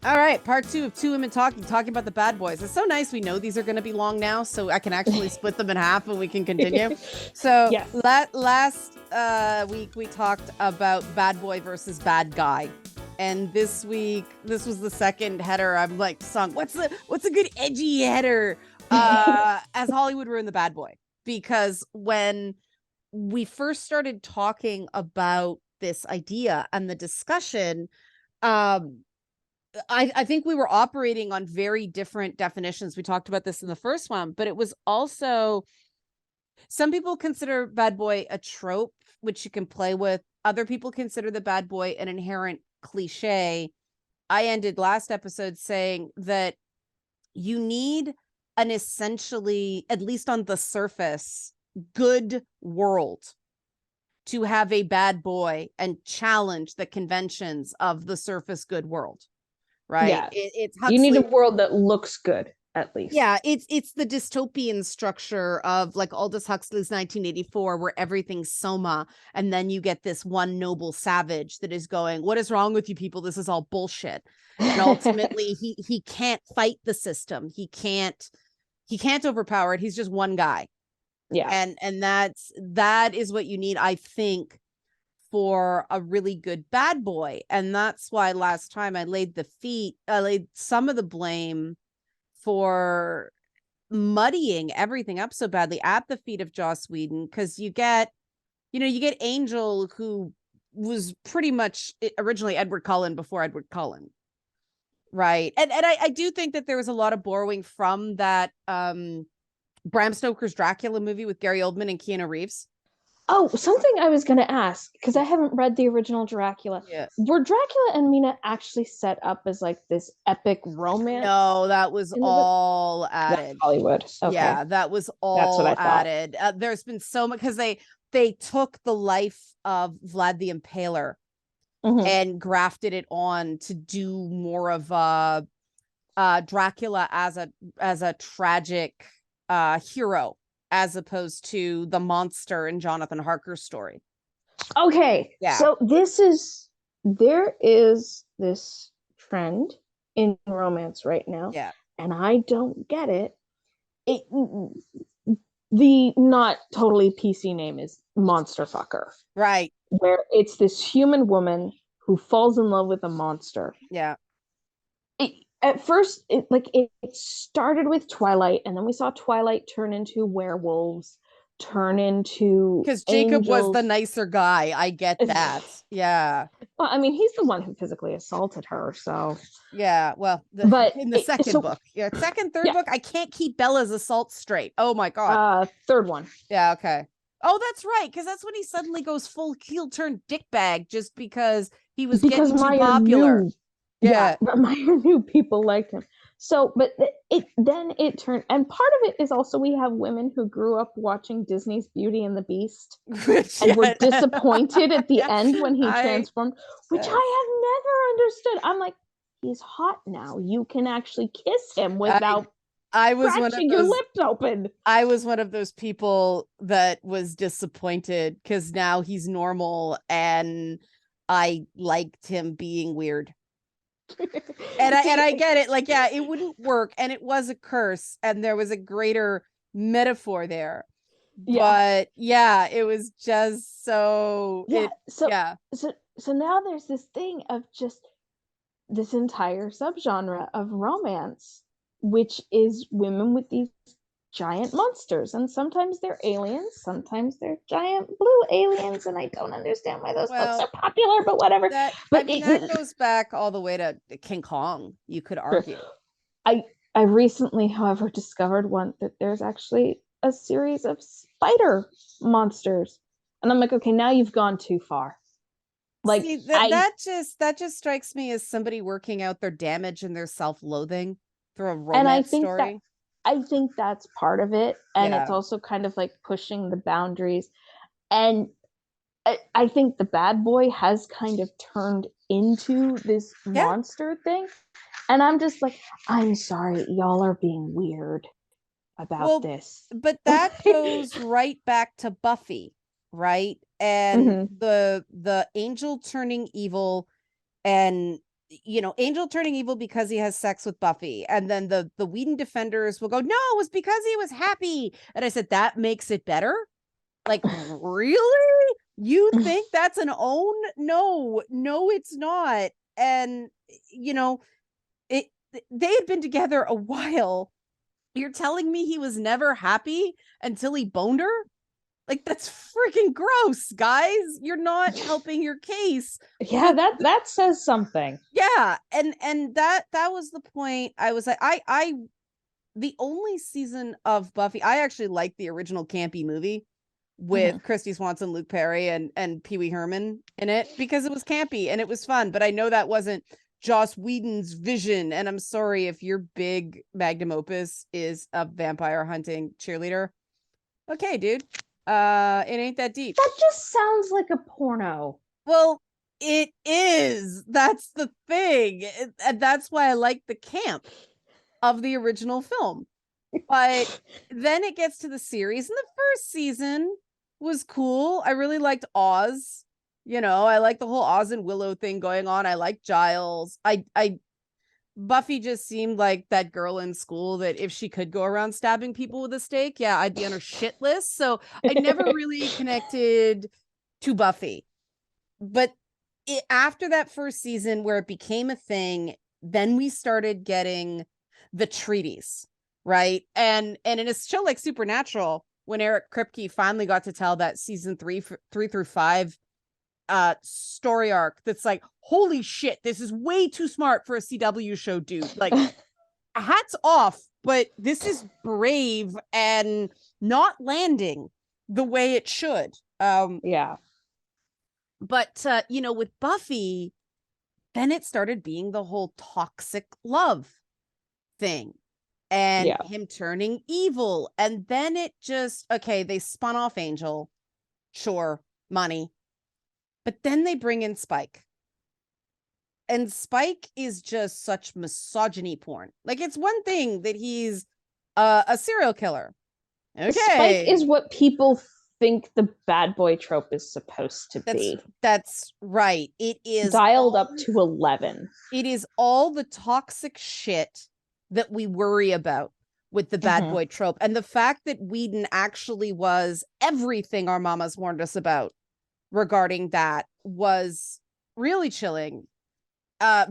All right, part 2 of Two Women Talking about the bad boys. It's so nice we know these are going to be long now, so I can actually split them in half and we can continue. So Yes. last week we talked about bad boy versus bad guy. And this week, this was the second header. I'm like, sung, what's a good edgy header? As Hollywood ruined the bad boy. Because when we first started talking about this idea and the discussion, I think we were operating on very different definitions. We talked about this in the first one, but it was also, some people consider bad boy a trope, which you can play with. Other people consider the bad boy an inherent cliche. I ended last episode saying that you need an essentially, at least on the surface, good world to have a bad boy and challenge the conventions of the surface good world. Right. Yeah. It's Huxley. You need a Huxley. world that looks good, at least. Yeah, it's the dystopian structure of like Aldous Huxley's 1984, where everything's soma, and then you get this one noble savage that is going, what is wrong with you people? This is all bullshit. And ultimately he can't fight the system. He can't overpower it. He's just one guy. Yeah. And that is what you need, I think, for a really good bad boy. And that's why last time I laid some of the blame for muddying everything up so badly at the feet of Joss Whedon, because you get Angel, who was pretty much originally Edward Cullen before Edward Cullen. Right. And I do think that there was a lot of borrowing from that Bram Stoker's Dracula movie with Gary Oldman and Keanu Reeves. Oh, something I was going to ask, because I haven't read the original Dracula. Yeah. Were Dracula and Mina actually set up as like this epic romance? No, that was all added. That's Hollywood. Okay. Yeah, that was all added. There's been so much, because they took the life of Vlad the Impaler and grafted it on to do more of Dracula as a tragic hero, as opposed to the monster in Jonathan Harker's story. Okay. Yeah. So there is this trend in romance right now. Yeah. And I don't get it. The not totally PC name is Monster Fucker. Right. Where it's this human woman who falls in love with a monster. Yeah. At first, it started with Twilight, and then we saw Twilight turn into werewolves, turn into because Jacob was the nicer guy. I get that. Yeah. Well, I mean, he's the one who physically assaulted her, so yeah. Well, but in the second book, third book, I can't keep Bella's assault straight. Oh my god. Third one. Yeah. Okay. Oh, that's right, because that's when he suddenly goes full heel turn dickbag just because he was getting too popular. Yeah, Meyer knew people liked him. So, but it turned, and part of it is also we have women who grew up watching Disney's Beauty and the Beast and were disappointed at the end when he transformed, which I have never understood. I'm like, he's hot now. You can actually kiss him without I was scratching your lips open. I was one of those people that was disappointed because now he's normal and I liked him being weird. and I get it. Like, yeah, it wouldn't work, and it was a curse, and there was a greater metaphor there. But yeah, it was just so. So now there's this thing of just this entire subgenre of romance, which is women with these giant monsters, and sometimes they're aliens, sometimes they're giant blue aliens, and I don't understand why those books are popular, but whatever. That goes back all the way to King Kong, you could argue. I recently, however, discovered that there's actually a series of spider monsters, and I'm like, okay, now you've gone too far. Like, see, that just strikes me as somebody working out their damage and their self-loathing through a romance story. I think that's part of it, and it's also kind of like pushing the boundaries. And I think the bad boy has kind of turned into this monster thing, and I'm just like, I'm sorry, y'all are being weird about this. But that goes right back to Buffy, right? And the angel turning evil, and Angel turning evil because he has sex with Buffy. And then the Whedon defenders will go, no, it was because he was happy. And I said, that makes it better? Like, really? You think that's an own? No, it's not. And, they had been together a while. You're telling me he was never happy until he boned her? Like, that's freaking gross, guys. You're not helping your case. Yeah, that says something. Yeah, and that was the point. I was like, I the only season of Buffy, I actually liked the original campy movie with Christy Swanson, Luke Perry, and Pee Wee Herman in it, because it was campy and it was fun. But I know that wasn't Joss Whedon's vision, and I'm sorry if your big magnum opus is a vampire hunting cheerleader. Okay, dude. It ain't that deep. That just sounds like a porno. Well, it is. That's the thing. And that's why I like the camp of the original film. But then it gets to the series, and the first season was cool. I really liked Oz. I like the whole Oz and Willow thing going on. I like Giles. Buffy just seemed like that girl in school that if she could go around stabbing people with a stake, yeah, I'd be on her shit list. So I never really connected to Buffy. But after that first season where it became a thing, then we started getting the treaties, right? And in a show like Supernatural, when Eric Kripke finally got to tell that season 3 through 5 story arc, that's like, holy shit, this is way too smart for a CW show, dude. Like, hats off, but this is brave and not landing the way it should. Yeah. But with Buffy, then it started being the whole toxic love thing and him turning evil. And then it just, okay, they spun off Angel. Sure, money. But then they bring in Spike. And Spike is just such misogyny porn. Like, it's one thing that he's a serial killer. Okay. Spike is what people think the bad boy trope is supposed to be. That's right. It is dialed up to 11. It is all the toxic shit that we worry about with the bad boy trope. And the fact that Whedon actually was everything our mamas warned us about regarding that was really chilling.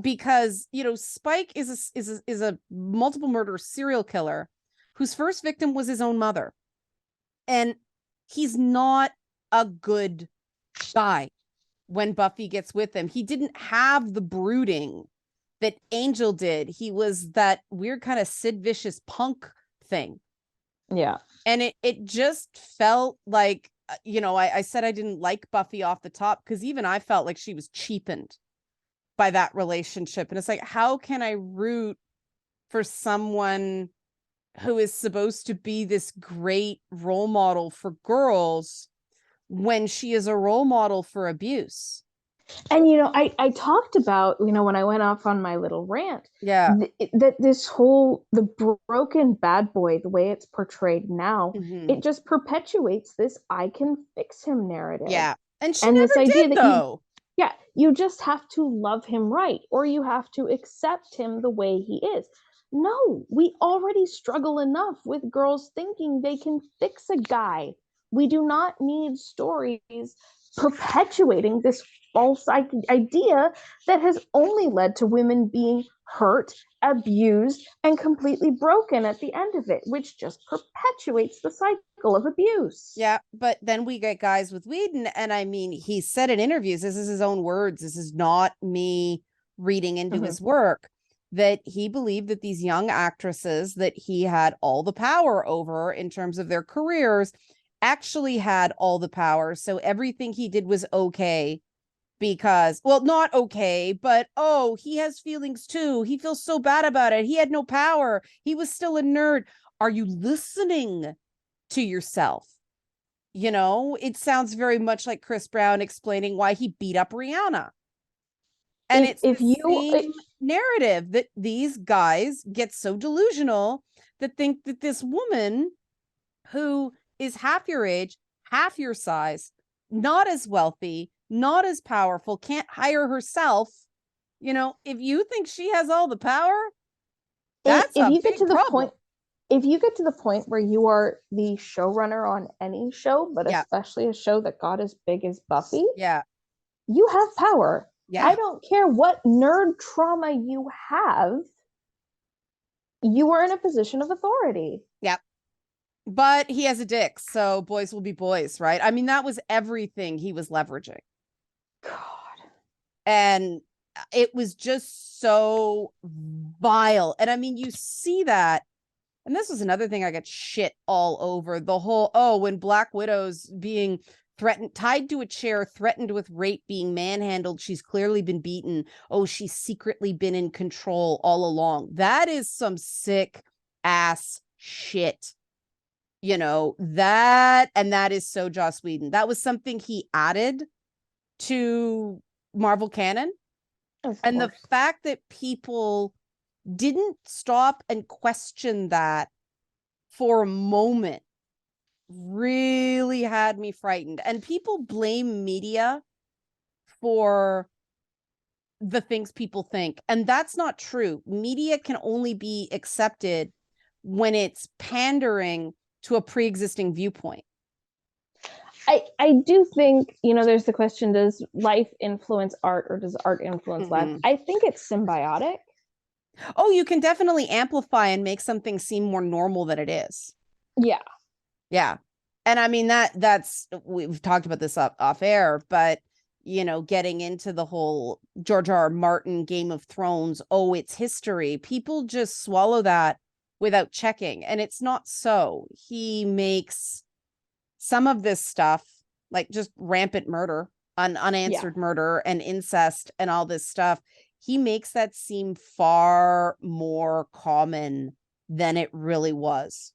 Because Spike is a multiple murder serial killer whose first victim was his own mother, and he's not a good guy. When Buffy gets with him, he didn't have the brooding that Angel did. He was that weird kind of Sid Vicious punk thing. Yeah, and it just felt like I said I didn't like Buffy off the top because even I felt like she was cheapened by that relationship. And it's like, how can I root for someone who is supposed to be this great role model for girls when she is a role model for abuse? And I talked about when I went off on my little rant, that this whole the broken bad boy, the way it's portrayed now, it just perpetuates this I can fix him narrative. Yeah, and she never did, though. You just have to love him right, or you have to accept him the way he is. No, we already struggle enough with girls thinking they can fix a guy. We do not need stories perpetuating this false idea that has only led to women being hurt, abused, and completely broken at the end of it, which just perpetuates the cycle of abuse. Yeah, but then we get guys with Whedon, and I mean, he said in interviews, this is his own words, this is not me reading into his work, that he believed that these young actresses that he had all the power over in terms of their careers actually had all the power. So everything he did was okay because, well, not okay, but, oh, he has feelings too. He feels so bad about it. He had no power. He was still a nerd. Are you listening to yourself? It sounds very much like Chris Brown explaining why he beat up Rihanna. And it's the same narrative that these guys get so delusional that think that this woman who is half your age, half your size, not as wealthy, not as powerful, can't hire herself, You know, if you think she has all the power, that's a big problem. If you get to the point where you are the showrunner on any show, but especially a show that got as big as Buffy, you have power. I don't care what nerd trauma you have, you are in a position of authority. Yep. But he has a dick, so boys will be boys, right? I mean, that was everything he was leveraging. God. And it was just so vile. And I mean, you see that. And this was another thing I got shit all over. The whole, when Black Widow's being threatened, tied to a chair, threatened with rape, being manhandled, she's clearly been beaten. Oh, she's secretly been in control all along. That is some sick ass shit. You know, that is so Joss Whedon. That was something he added to Marvel canon. And the fact that people didn't stop and question that for a moment really had me frightened. And people blame media for the things people think. And that's not true. Media can only be accepted when it's pandering to a pre-existing viewpoint. I do think, you know, there's the question, does life influence art or does art influence life? I think it's symbiotic. Oh, you can definitely amplify and make something seem more normal than it is. Yeah. Yeah. And I mean, that's, we've talked about this off air, but, you know, getting into the whole George R.R. Martin Game of Thrones, it's history. People just swallow that without checking. And it's not so. He makes some of this stuff, like just rampant murder, unanswered murder and incest and all this stuff. He makes that seem far more common than it really was.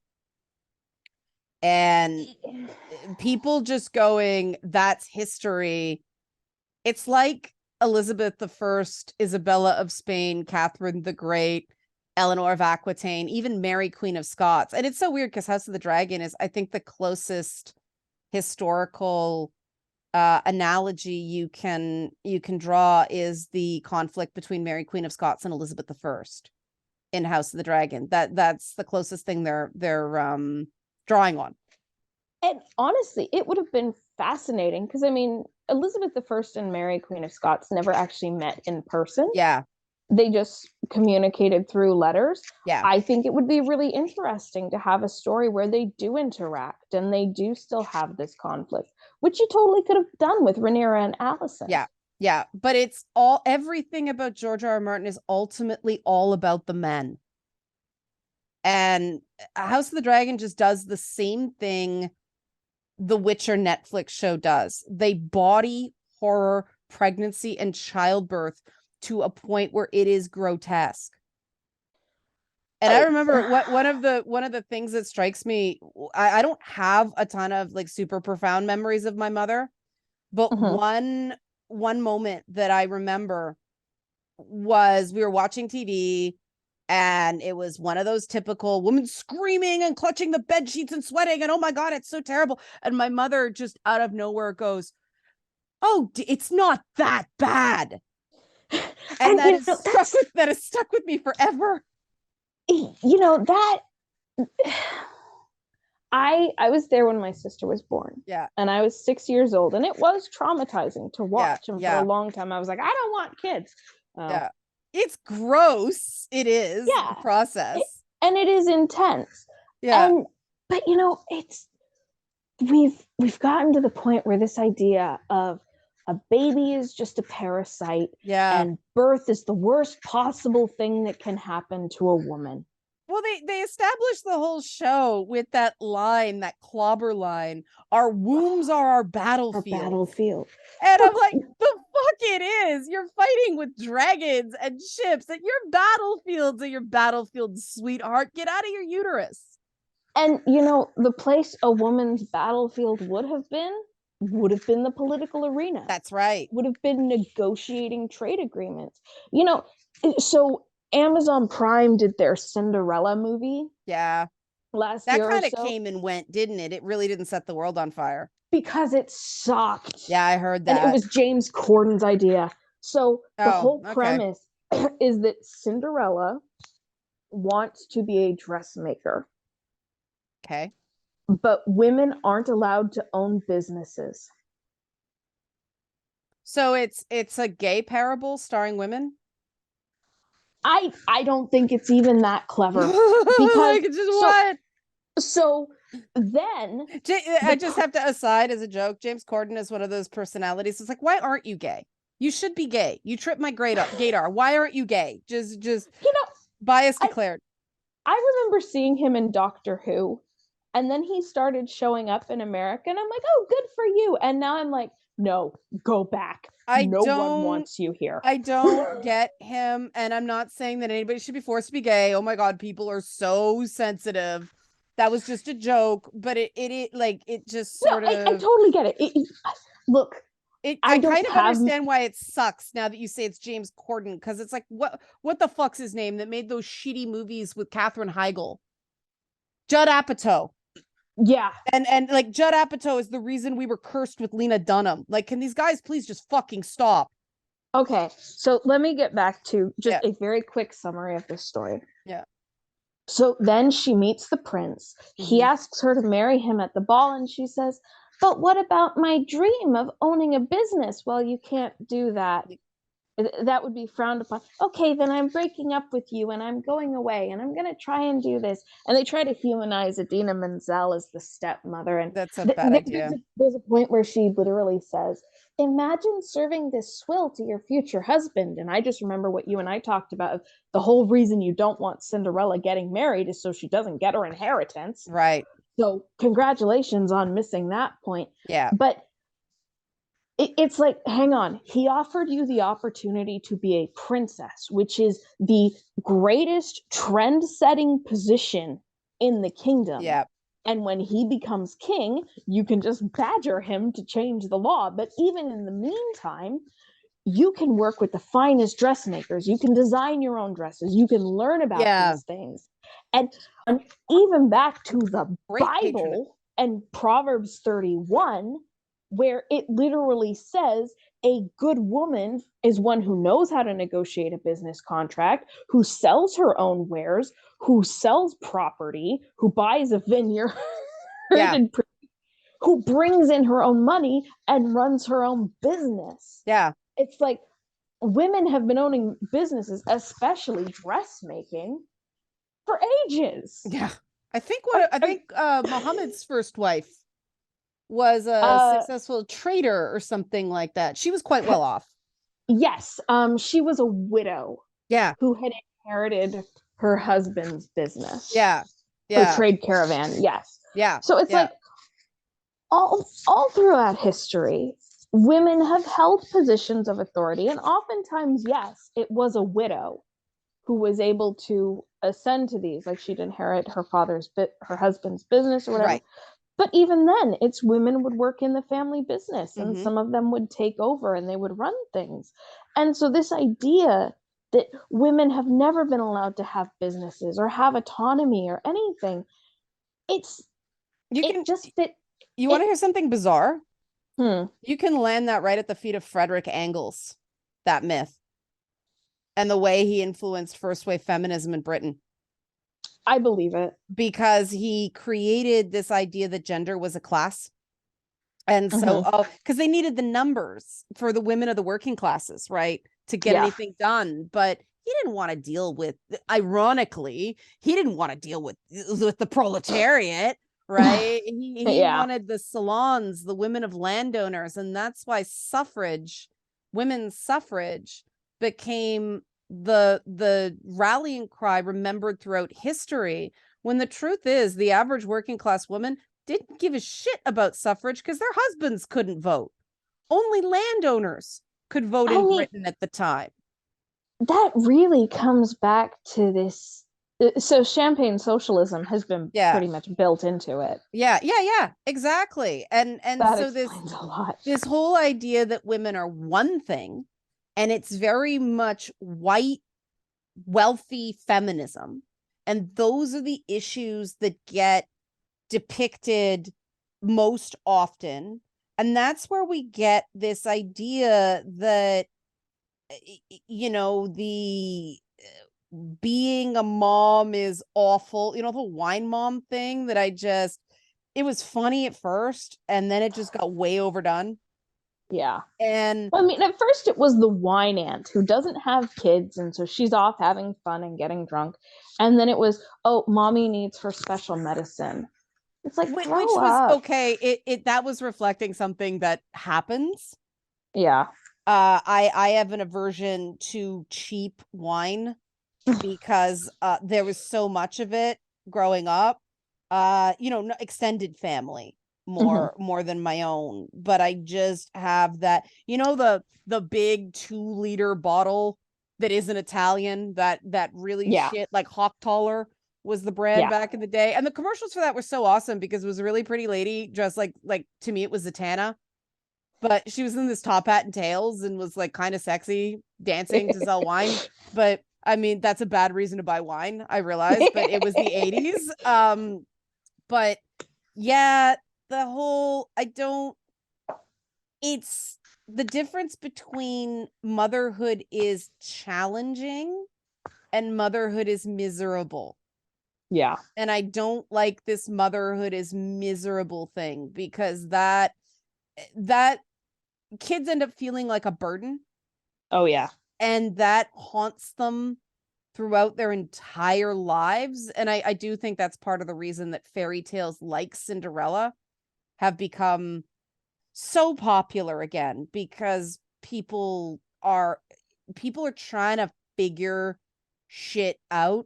And people just going, that's history. It's like Elizabeth I, Isabella of Spain, Catherine the Great, Eleanor of Aquitaine, even Mary, Queen of Scots. And it's so weird because House of the Dragon is, I think, the closest historical analogy you can draw is the conflict between Mary, Queen of Scots, and Elizabeth I in House of the Dragon. That's the closest thing they're drawing on. And honestly, it would have been fascinating because, I mean, Elizabeth I and Mary, Queen of Scots, never actually met in person. Yeah. They just communicated through letters. Yeah. I think it would be really interesting to have a story where they do interact and they do still have this conflict, which you totally could have done with Rhaenyra and Alicent. Yeah. Yeah. But it's everything about George R.R. Martin is ultimately all about the men. And House of the Dragon just does the same thing the Witcher Netflix show does. They body horror, pregnancy, and childbirth to a point where it is grotesque. And I remember one of the things that strikes me, I don't have a ton of like super profound memories of my mother, but one moment that I remember was we were watching TV. And it was one of those typical women screaming and clutching the bed sheets and sweating. And oh my God, it's so terrible. And my mother just out of nowhere goes, "Oh, it's not that bad." And that has stuck with me forever. You know, that I was there when my sister was born. Yeah. And I was 6 years old. And it was traumatizing to watch. And for a long time, I was like, I don't want kids. Yeah. It's gross. It is the process. And it is intense. Yeah. But you know, we've gotten to the point where this idea of a baby is just a parasite. Yeah. And birth is the worst possible thing that can happen to a woman. Well, they established the whole show with that line, that clobber line. Our wombs are our battlefield. Our battlefield. And I'm like, the fuck it is. You're fighting with dragons and ships, and your battlefields are your battlefield, sweetheart. Get out of your uterus. And, you know, the place a woman's battlefield would have been the political arena. That's right. Would have been negotiating trade agreements. You know, so Amazon Prime did their Cinderella movie. Yeah. Last year. That kind of came and went, didn't it? It really didn't set the world on fire. Because it sucked. Yeah, I heard that. And it was James Corden's idea. So the whole okay. premise is that Cinderella wants to be a dressmaker. Okay. But women aren't allowed to own businesses. So it's a gay parable starring women? I don't think it's even that clever. Because like, just what? So then I just have to aside as a joke, James Corden is one of those personalities. It's like, why aren't you gay? You should be gay. You tripped my gaydar. Why aren't you gay? Just bias declared. I remember seeing him in Doctor Who, and then he started showing up in America, and I'm like, oh, good for you. And now I'm like, no, go back. No one wants you here. I don't get him, and I'm not saying that anybody should be forced to be gay. Oh my God, people are so sensitive. That was just a joke, but it like it just sort of. I totally get it. Look, I kind of understand why it sucks now that you say it's James Corden, because it's like, what the fuck's his name that made those shitty movies with Katherine Heigl? Judd Apatow. Yeah. And like Judd Apatow is the reason we were cursed with Lena Dunham. Like, can these guys please just fucking stop? Okay, so let me get back to just a very quick summary of this story. Yeah. So then she meets the prince. He asks her to marry him at the ball, and she says, but what about my dream of owning a business? Well, you can't do that. That would be frowned upon. Okay, then I'm breaking up with you and I'm going away and I'm going to try and do this. And they try to humanize Idina Menzel as the stepmother. And that's a bad idea. There's a point where she literally says, imagine serving this swill to your future husband. And I just remember what you and I talked about. The whole reason you don't want Cinderella getting married is so she doesn't get her inheritance. Right. So congratulations on missing that point. Yeah. But it's like, hang on, he offered you the opportunity to be a princess, which is the greatest trend-setting position in the kingdom. Yeah. And when he becomes king, you can just badger him to change the law. But even in the meantime, you can work with the finest dressmakers. You can design your own dresses. You can learn about these things. And even back to the Bible and Proverbs 31, where it literally says a good woman is one who knows how to negotiate a business contract, who sells her own wares, who sells property, who buys a vineyard, who brings in her own money and runs her own business. Yeah. It's like women have been owning businesses, especially dressmaking, for ages. Yeah. I think Muhammad's first wife was a successful trader or something like that. She was quite well off. Yes. She was a widow. Yeah. Who had inherited her husband's business. Yeah. Yeah. Her trade caravan. Yes. Yeah. So it's like all throughout history, women have held positions of authority, and oftentimes, yes, it was a widow who was able to ascend to these. Like, she'd inherit her husband's business or whatever. Right. But even then, it's women would work in the family business, and some of them would take over and they would run things. And so this idea that women have never been allowed to have businesses or have autonomy or anything, you want to hear something bizarre? You can land that right at the feet of Frederick Engels, that myth, and the way he influenced first wave feminism in Britain. I believe it. Because he created this idea that gender was a class. And so, because they needed the numbers for the women of the working classes, right, to get anything done. But he didn't want to deal with, ironically, with the proletariat, right? He wanted the salons, the women of landowners. And that's why women's suffrage became the rallying cry remembered throughout history, when the truth is the average working class woman didn't give a shit about suffrage because their husbands couldn't vote. Only landowners could vote in Britain at the time. That really comes back to this. So champagne socialism has been pretty much built into it. Yeah, exactly. And that so explains a lot. This whole idea that women are one thing, and it's very much white, wealthy feminism. And those are the issues that get depicted most often. And that's where we get this idea that you know, the being a mom is awful. You know, the wine mom thing that it was funny at first and then it just got way overdone. Yeah. And well, I mean, at first it was the wine aunt who doesn't have kids, and so she's off having fun and getting drunk. And then it was, oh, mommy needs her special medicine. It's like, which grow was up. okay. It that was reflecting something that happens. Yeah. I have an aversion to cheap wine because there was so much of it growing up. You know, extended family more than my own, but I just have that, you know, the big 2-liter bottle that isn't Italian, that really Yeah. shit, like Hochtaler was the brand Yeah. back in the day. And the commercials for that were so awesome because it was a really pretty lady dressed like to me it was Zatanna, but she was in this top hat and tails and was like kind of sexy dancing to sell wine. But I mean, that's a bad reason to buy wine, I realize, but it was the 80s. But yeah, the whole, I don't, it's the difference between motherhood is challenging and motherhood is miserable. Yeah. And I don't like this motherhood is miserable thing because that kids end up feeling like a burden. Oh, yeah. And that haunts them throughout their entire lives. And I do think that's part of the reason that fairy tales like Cinderella have become so popular again, because people are trying to figure shit out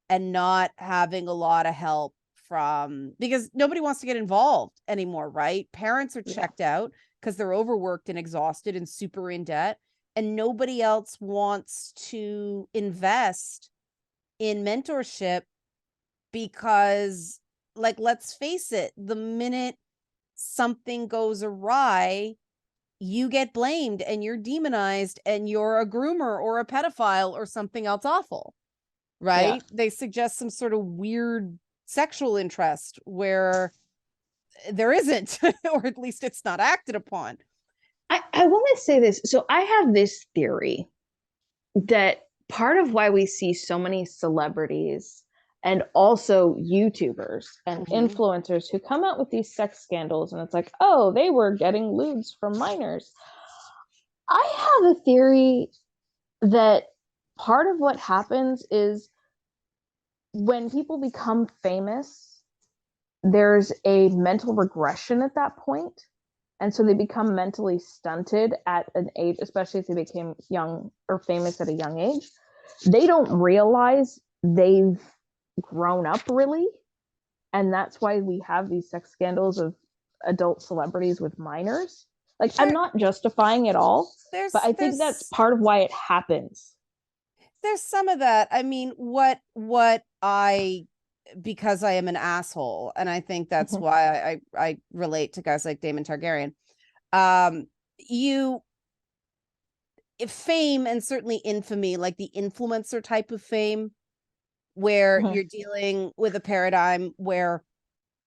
and not having a lot of help from, because nobody wants to get involved anymore, right? Parents are checked out because they're overworked and exhausted and super in debt, and nobody else wants to invest in mentorship because, like, let's face it, the minute something goes awry, you get blamed and you're demonized and you're a groomer or a pedophile or something else awful, right? Yeah. They suggest some sort of weird sexual interest where there isn't, or at least it's not acted upon. I want to say this. So I have this theory that part of why we see so many celebrities and also YouTubers and influencers who come out with these sex scandals, and it's like, oh, they were getting lewds from minors. I have a theory that part of what happens is when people become famous, there's a mental regression at that point. And so they become mentally stunted at an age, especially if they became young or famous at a young age. They don't realize they've grown up really. And that's why we have these sex scandals of adult celebrities with minors. Like, I'm not justifying it all, but I think that's part of why it happens. There's some of that. I mean, because I am an asshole, and I think that's why I relate to guys like Daemon Targaryen. Fame and certainly infamy, like the influencer type of fame, where you're dealing with a paradigm where,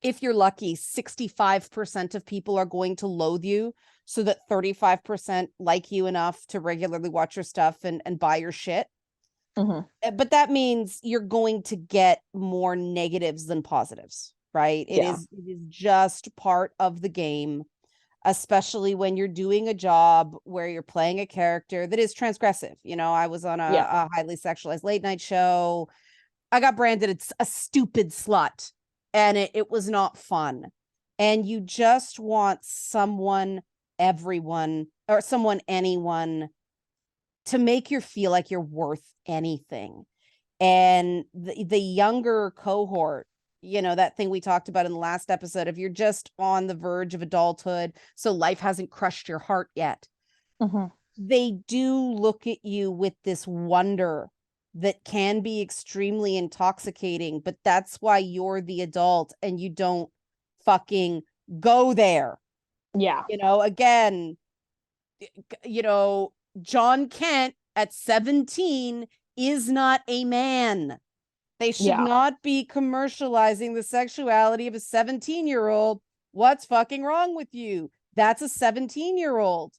if you're lucky, 65% of people are going to loathe you, so that 35% like you enough to regularly watch your stuff and buy your shit. But that means you're going to get more negatives than positives, right? It is just part of the game, especially when you're doing a job where you're playing a character that is transgressive. You know, I was on a highly sexualized late night show. I got branded a stupid slut, and it was not fun. And you just want anyone to make you feel like you're worth anything. And the younger cohort, you know, that thing we talked about in the last episode, if you're just on the verge of adulthood, so life hasn't crushed your heart yet, they do look at you with this wonder that can be extremely intoxicating, but that's why you're the adult and you don't fucking go there. Yeah. You know, again, you know, John Kent at 17 is not a man. They should not be commercializing the sexuality of a 17-year-old. What's fucking wrong with you? That's a 17-year-old.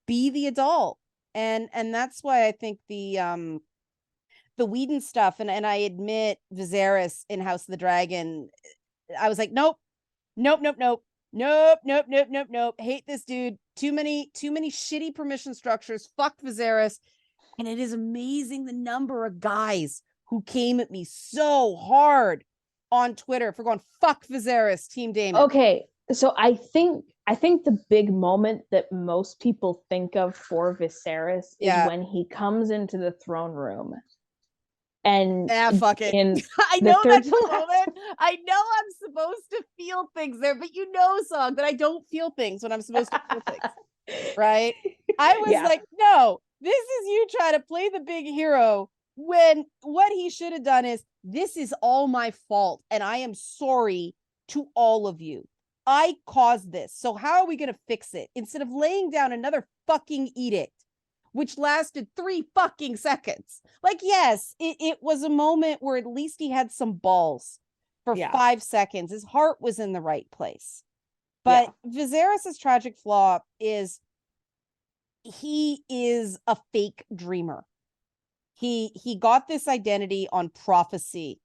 Be the adult. And that's why I think the Whedon stuff, and I admit Viserys in House of the Dragon, I was like, nope, nope, nope, nope, nope, nope, nope, nope, nope. Hate this dude. Too many shitty permission structures. Fuck Viserys. And it is amazing the number of guys who came at me so hard on Twitter for going, fuck Viserys, Team Daemon. Okay, so I think the big moment that most people think of for Viserys is when he comes into the throne room. And fuck it. I know that's the moment. I know I'm supposed to feel things there, but you know, Song, that I don't feel things when I'm supposed to feel things. Right? I was like, no, this is you trying to play the big hero when what he should have done is, this is all my fault, and I am sorry to all of you. I caused this. So how are we going to fix it? Instead of laying down another fucking edict, which lasted 3 fucking seconds. Like, yes, it was a moment where at least he had some balls for 5 seconds. His heart was in the right place. But Viserys' tragic flaw is he is a fake dreamer. He got this identity on prophecy.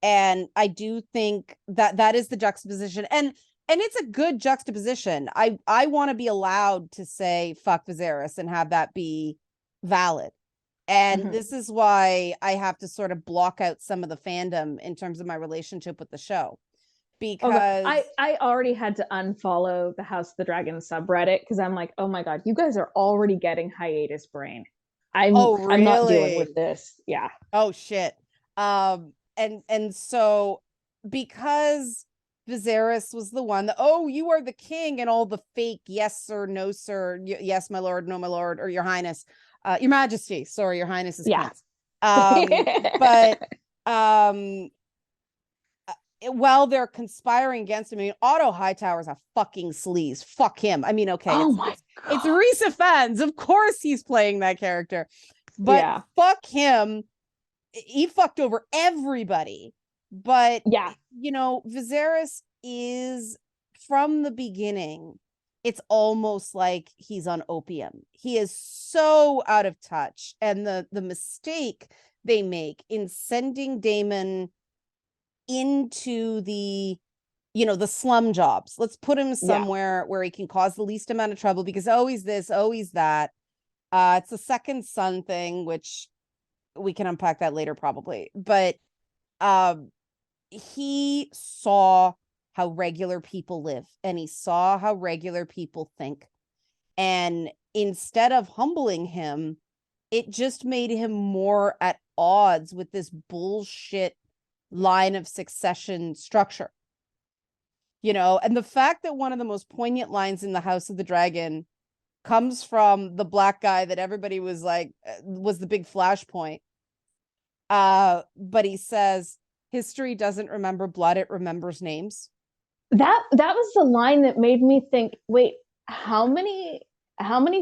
And I do think that is the juxtaposition. And it's a good juxtaposition. I want to be allowed to say fuck Viserys and have that be valid. And this is why I have to sort of block out some of the fandom in terms of my relationship with the show. Because I already had to unfollow the House of the Dragon subreddit because I'm like, oh my God, you guys are already getting hiatus brain. I'm not dealing with this. Yeah. Oh shit. And so because Viserys was the one that, oh, you are the king, and all the fake yes sir, no sir, yes my lord, no my lord, or your highness, your majesty, sorry, your highness is prince. But while they're conspiring against him, I mean, Otto Hightower's a fucking sleaze. Fuck him. I mean, okay, it's Rhys fans. Of course he's playing that character. But fuck him. He fucked over everybody. But, you know, Viserys is, from the beginning, it's almost like he's on opium. He is so out of touch. And the mistake they make in sending Daemon into the, you know, the slum jobs. Let's put him somewhere where he can cause the least amount of trouble, because he's this, he's that. It's the second son thing, which we can unpack that later probably. But he saw how regular people live, and he saw how regular people think. And instead of humbling him, it just made him more at odds with this bullshit line of succession structure. You know, and the fact that one of the most poignant lines in the House of the Dragon comes from the black guy that everybody was like, was the big flashpoint. But he says, history doesn't remember blood, it remembers names. That was the line that made me think, wait, how many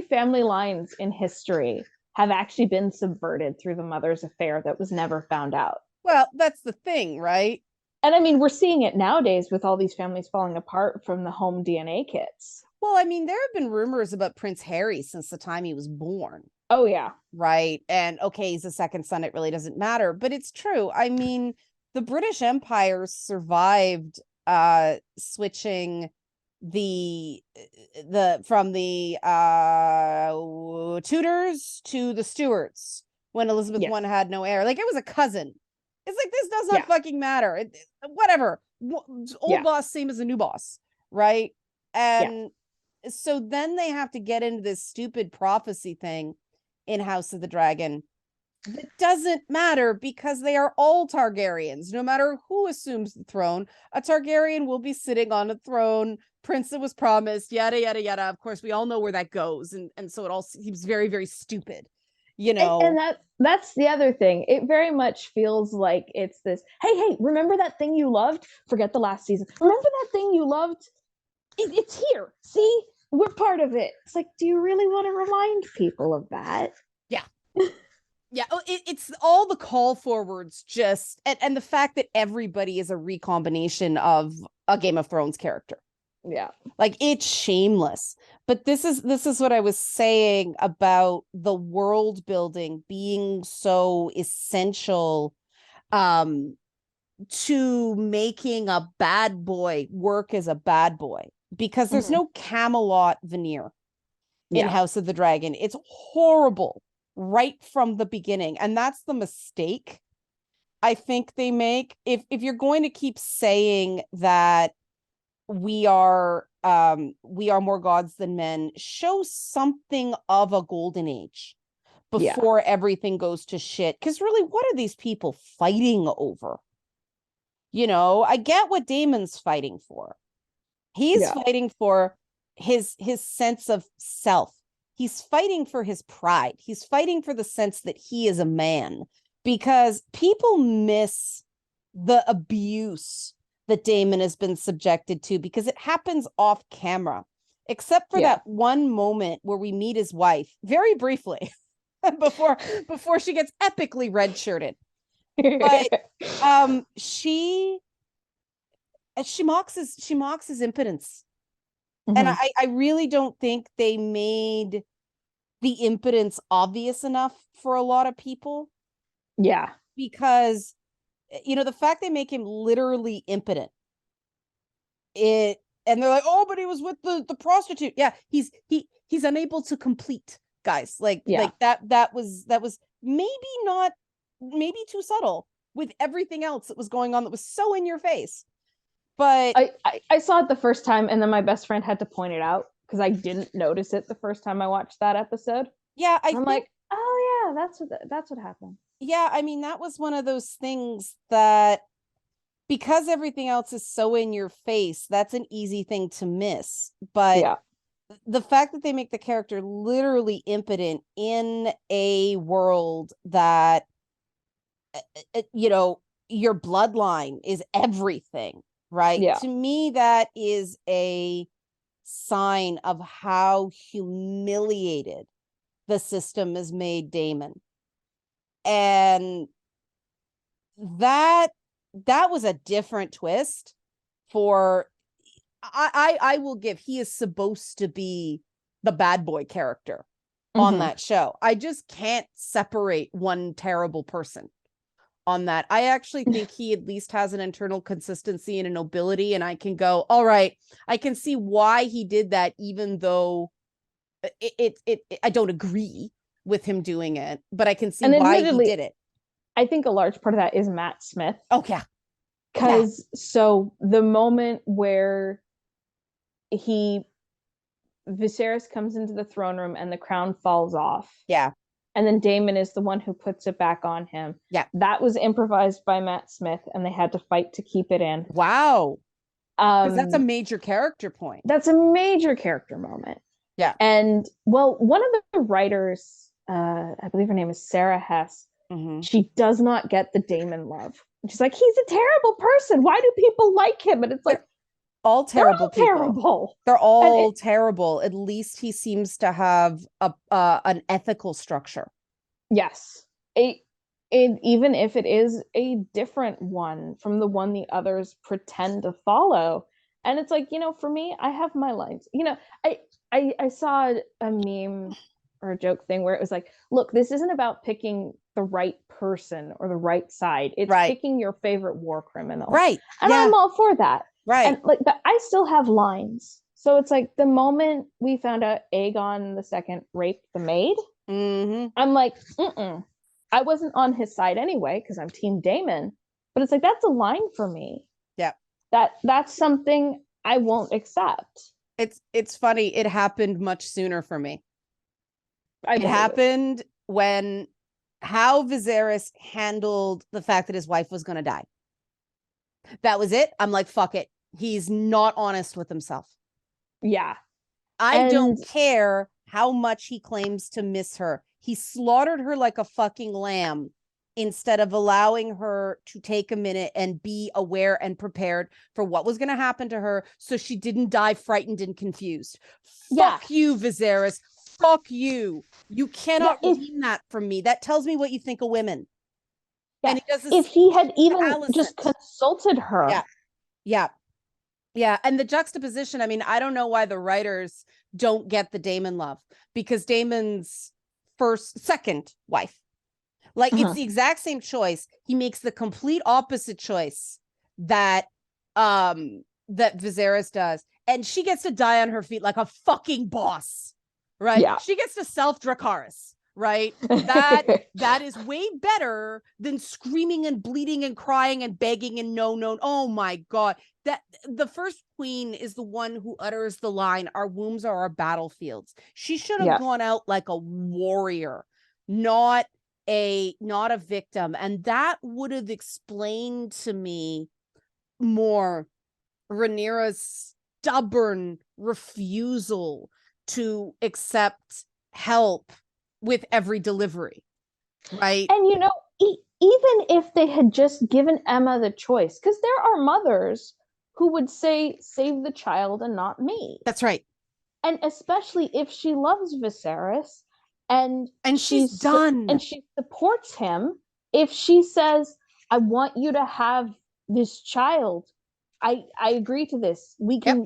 family lines in history have actually been subverted through the mother's affair that was never found out? Well, that's the thing, right? And I mean, we're seeing it nowadays with all these families falling apart from the home DNA kits. Well, I mean, there have been rumors about Prince Harry since the time he was born. Oh, yeah. Right. And okay, he's a second son. It really doesn't matter. But it's true. I mean, the British Empire survived switching from the Tudors to the Stuarts when Elizabeth I had no heir. Like, it was a cousin. It's like, this does not fucking matter. Whatever. Old boss, same as a new boss. Right. And so then they have to get into this stupid prophecy thing in House of the Dragon. It doesn't matter because they are all Targaryens. No matter who assumes the throne, a Targaryen will be sitting on a throne. Prince that was promised, yada, yada, yada. Of course, we all know where that goes. And so it all seems very, very stupid, you know? And that's the other thing. It very much feels like it's this, hey, remember that thing you loved? Forget the last season. Remember that thing you loved? It's here. See? We're part of it. It's like, do you really want to remind people of that? Yeah. Yeah, it's all the call forwards, just and the fact that everybody is a recombination of a Game of Thrones character. Yeah. Like, it's shameless. But this is what I was saying about the world building being so essential to making a bad boy work as a bad boy, because there's no Camelot veneer in House of the Dragon. It's horrible right from the beginning, and that's the mistake I think they make. If you're going to keep saying that we are more gods than men, show something of a golden age before everything goes to shit. Because really, what are these people fighting over? I get what Daemon's fighting for. He's fighting for his sense of self. He's fighting for his pride. He's fighting for the sense that he is a man, because people miss the abuse that Daemon has been subjected to, because it happens off camera, except for that one moment where we meet his wife very briefly before she gets epically red-shirted. But she mocks his impotence. And I really don't think they made the impotence obvious enough for a lot of people. Yeah. Because, the fact they make him literally impotent, and they're like, oh, but he was with the prostitute. Yeah, he's unable to complete, guys. Like that was maybe too subtle with everything else that was going on that was so in your face. But I saw it the first time, and then my best friend had to point it out because I didn't notice it the first time I watched that episode. Yeah, I'm like, oh yeah, that's what happened. Yeah, I mean, that was one of those things that, because everything else is so in your face, that's an easy thing to miss. But the fact that they make the character literally impotent in a world that, your bloodline is everything, right? Yeah. To me, that is a sign of how humiliated the system has made Daemon. And that was a different twist for, I will give, he is supposed to be the bad boy character on that show. I just can't separate one terrible person on that. I actually think he at least has an internal consistency and a nobility, and I can go, all right, I can see why he did that, even though I don't agree with him doing it, but I can see why he did it. I think a large part of that is Matt Smith. Oh yeah. Because so the moment where Viserys comes into the throne room and the crown falls off. Yeah. And then Daemon is the one who puts it back on him. Yeah. That was improvised by Matt Smith, and they had to fight to keep it in. Wow. Because that's a major character point. That's a major character moment. Yeah. And well, one of the writers, I believe her name is Sarah Hess, she does not get the Daemon love. She's like, he's a terrible person. Why do people like him? And it's like, all terrible people. Terrible. They're all terrible. At least he seems to have an ethical structure. Yes. Even if it is a different one from the one the others pretend to follow. And it's like, for me, I have my lines. I saw a meme or a joke thing where it was like, look, this isn't about picking the right person or the right side. It's picking your favorite war criminal. Right. And I'm all for that. Right. And but I still have lines. So it's like the moment we found out Aegon II raped the maid, I'm like, I wasn't on his side anyway, because I'm Team Daemon. But it's like, that's a line for me. Yeah. That's something I won't accept. It's funny. It happened much sooner for me. It happened when how Viserys handled the fact that his wife was going to die. That was it. I'm like, fuck it. He's not honest with himself. Yeah. I don't care how much he claims to miss her. He slaughtered her like a fucking lamb instead of allowing her to take a minute and be aware and prepared for what was going to happen to her, so she didn't die frightened and confused. Fuck you, Viserys. Fuck you. You cannot redeem that from me. That tells me what you think of women. Yeah. And he does this, if he had even just consulted her. Yeah. Yeah, and the juxtaposition, I mean, I don't know why the writers don't get the Daemon love, because Daemon's second wife, like it's the exact same choice. He makes the complete opposite choice that that Viserys does, and she gets to die on her feet like a fucking boss, right? Yeah. She gets to self-Dracarys, right? That is way better than screaming and bleeding and crying and begging and no. Oh my God. That the first queen is the one who utters the line, "Our wombs are our battlefields." She should have gone out like a warrior, not a victim. And that would have explained to me more Rhaenyra's stubborn refusal to accept help with every delivery, right? And you know, even if they had just given Emma the choice, because there are mothers who would say, save the child and not me. That's right. And especially if she loves Viserys and she's done and she supports him, if she says, I want you to have this child, I agree to this, we can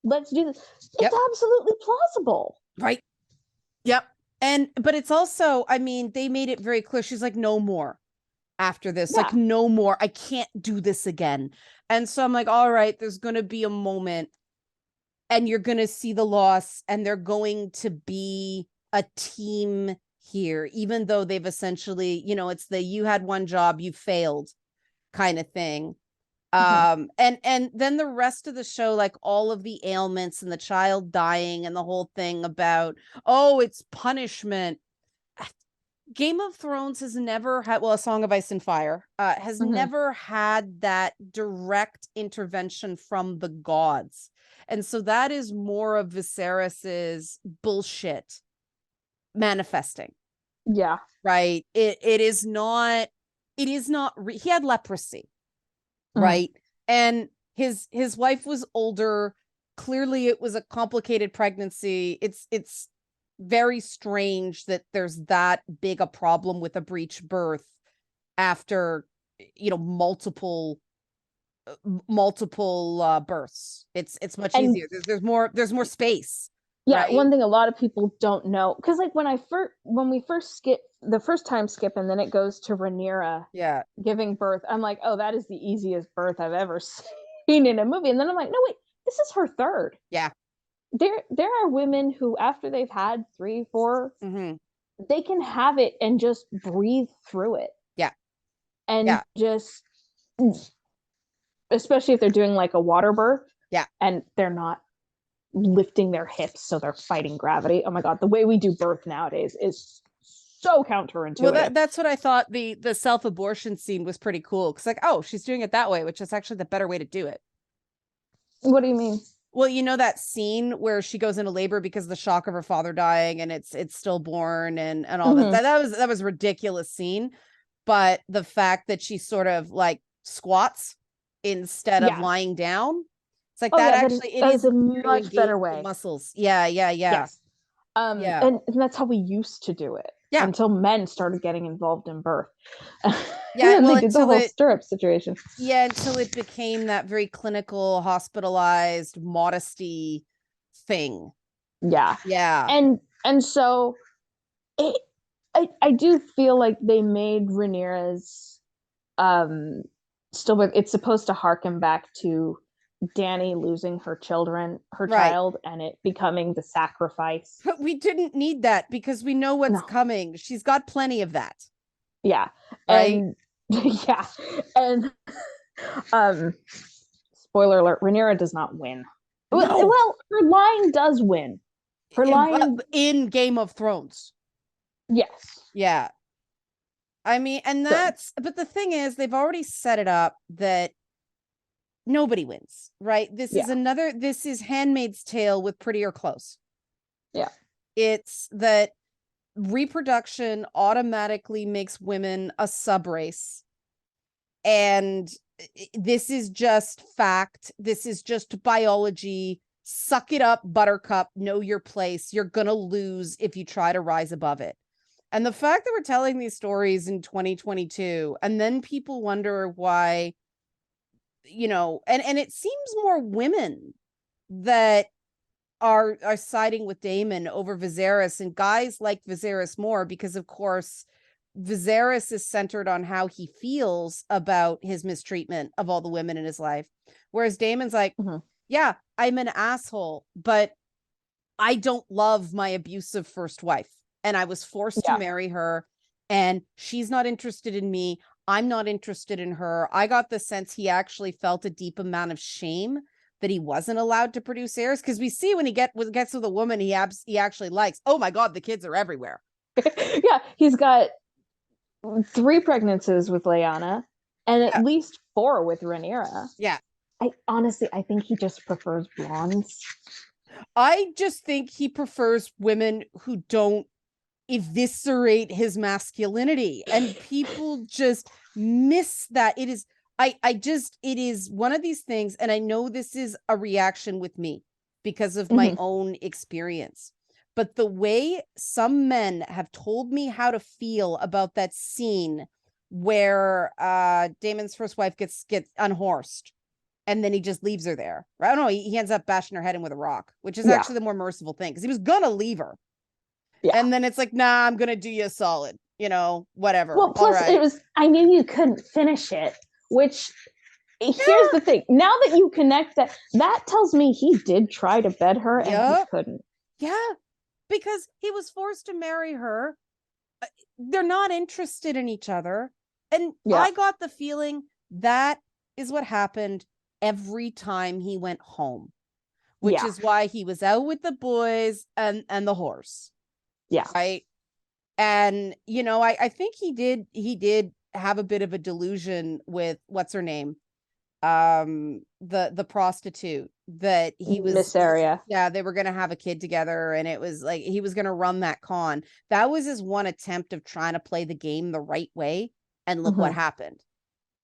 let's do this, it's absolutely plausible, right? But it's also, I mean, they made it very clear, she's like, no more after this, like no more, I can't do this again. And so I'm like, all right, there's going to be a moment and you're going to see the loss, and they're going to be a team here, even though they've essentially, you know, it's the you had one job, you failed kind of thing. And then the rest of the show, like all of the ailments and the child dying and the whole thing about, oh, it's punishment. Game of Thrones has never had, well, A Song of Ice and Fire has never had that direct intervention from the gods. And so that is more of Viserys's bullshit manifesting. Yeah. Right. It is not, he had leprosy. Right. And his wife was older. Clearly it was a complicated pregnancy. It's very strange that there's that big a problem with a breech birth after, you know, multiple births. It's much easier. There's more space. Yeah, right? One thing a lot of people don't know, because like when we first skip the first time skip and then it goes to Rhaenyra giving birth, I'm like, oh, that is the easiest birth I've ever seen in a movie. And then I'm like, no, wait, this is her third. Yeah. There are women who, after they've had 3, 4, they can have it and just breathe through it. Yeah. And just, especially if they're doing like a water birth. Yeah. And they're not lifting their hips, so they're fighting gravity. Oh my God, the way we do birth nowadays is so counterintuitive. Well, that's what I thought. The self-abortion scene was pretty cool, because like, oh, she's doing it that way, which is actually the better way to do it. What do you mean? Well, you know that scene where she goes into labor because of the shock of her father dying, and it's stillborn and all that. That was a ridiculous scene. But the fact that she sort of like squats instead of lying down, it's like it is a much better way. Muscles. Yeah. Yes. And that's how we used to do it. Yeah. Until men started getting involved in birth. Yeah, well, they did the whole stirrup situation. Yeah, until it became that very clinical, hospitalized modesty thing. Yeah. Yeah. And so I do feel like they made Rhaenyra's stillbirth, it's supposed to harken back to Dany losing her child, and it becoming the sacrifice. But we didn't need that, because we know what's coming. She's got plenty of that. Yeah. Right. Yeah. And spoiler alert, Rhaenyra does not win. No. Well, her line does win. Her line in Game of Thrones. Yes. Yeah. I mean, and but the thing is, they've already set it up that nobody wins, right? This is Handmaid's Tale with Pretty or Close. Yeah. It's that reproduction automatically makes women a subrace. And this is just fact. This is just biology. Suck it up, buttercup. Know your place. You're going to lose if you try to rise above it. And the fact that we're telling these stories in 2022, and then people wonder why and it seems more women that are siding with Daemon over Viserys, and guys like Viserys more because, of course, Viserys is centered on how he feels about his mistreatment of all the women in his life, whereas Daemon's like, yeah, I'm an asshole, but I don't love my abusive first wife, and I was forced to marry her, and she's not interested in me. I'm not interested in her. I got the sense he actually felt a deep amount of shame that he wasn't allowed to produce heirs, because we see when he gets with a woman he actually likes. Oh my God, the kids are everywhere. Yeah, he's got 3 pregnancies with Lyanna and at least 4 with Rhaenyra. Yeah. I think he just prefers blondes. I just think he prefers women who don't eviscerate his masculinity, and people just miss that. It is it is one of these things, and I know this is a reaction with me because of my own experience, but the way some men have told me how to feel about that scene where Daemon's first wife gets unhorsed and then he just leaves her there. I don't know, he ends up bashing her head in with a rock, which is actually the more merciful thing, because he was gonna leave her. And then it's like, nah, I'm gonna do you a solid, whatever. Well, plus it was, I knew you couldn't finish it, which here's the thing. Now that you connect that tells me he did try to bed her and he couldn't. Yeah, because he was forced to marry her. They're not interested in each other. And I got the feeling that is what happened every time he went home, which is why he was out with the boys and the horse. Yeah. Right. And, I think he did have a bit of a delusion with what's her name? The prostitute that he was Viserys. Yeah, they were going to have a kid together, and it was like he was going to run that con. That was his one attempt of trying to play the game the right way, and look what happened.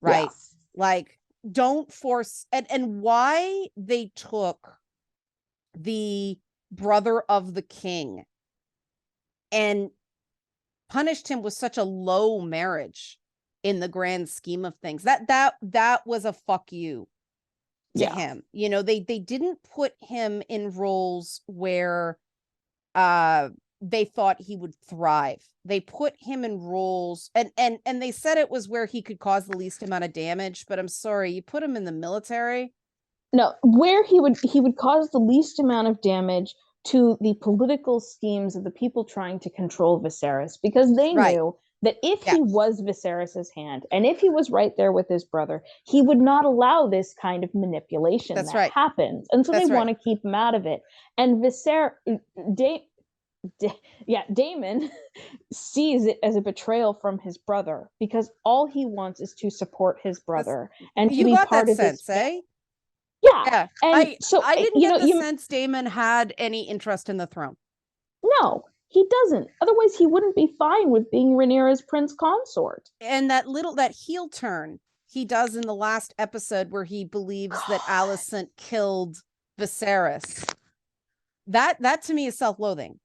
Right? Like, don't force, and why they took the brother of the king and punished him with such a low marriage in the grand scheme of things. That was a fuck you to him. They didn't put him in roles where they thought he would thrive. They put him in roles, and they said it was where he could cause the least amount of damage, but I'm sorry, you put him in the military. No, where he would cause the least amount of damage to the political schemes of the people trying to control Viserys, because they knew that if he was Viserys's hand, and if he was right there with his brother, he would not allow this kind of manipulation that happens. And so they want to keep him out of it. And Daemon sees it as a betrayal from his brother, because all he wants is to support his brother and to be part of his eh? Yeah. And I didn't get the you sense Daemon had any interest in the throne. No, he doesn't. Otherwise, he wouldn't be fine with being Rhaenyra's prince consort. And that heel turn he does in the last episode where he believes that Alicent killed Viserys. That to me is self-loathing.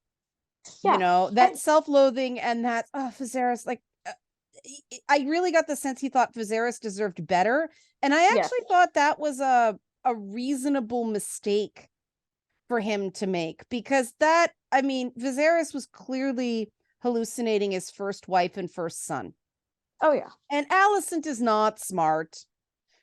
Yeah. That self-loathing, and that Viserys, like, I really got the sense he thought Viserys deserved better. And I actually thought that was a reasonable mistake for him to make, because Viserys was clearly hallucinating his first wife and first son. Oh yeah. And Alicent is not smart.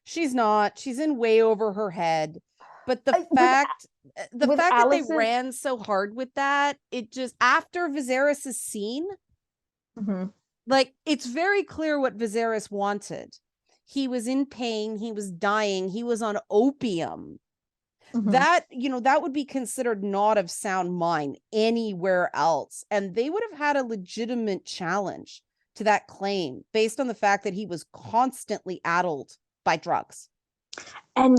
She's not. She's in way over her head. But the fact that they ran so hard with that, it just, after Viserys' scene, like, it's very clear what Viserys wanted. He was in pain. He was dying. He was on opium. That would be considered not of sound mind anywhere else. And they would have had a legitimate challenge to that claim based on the fact that he was constantly addled by drugs. And,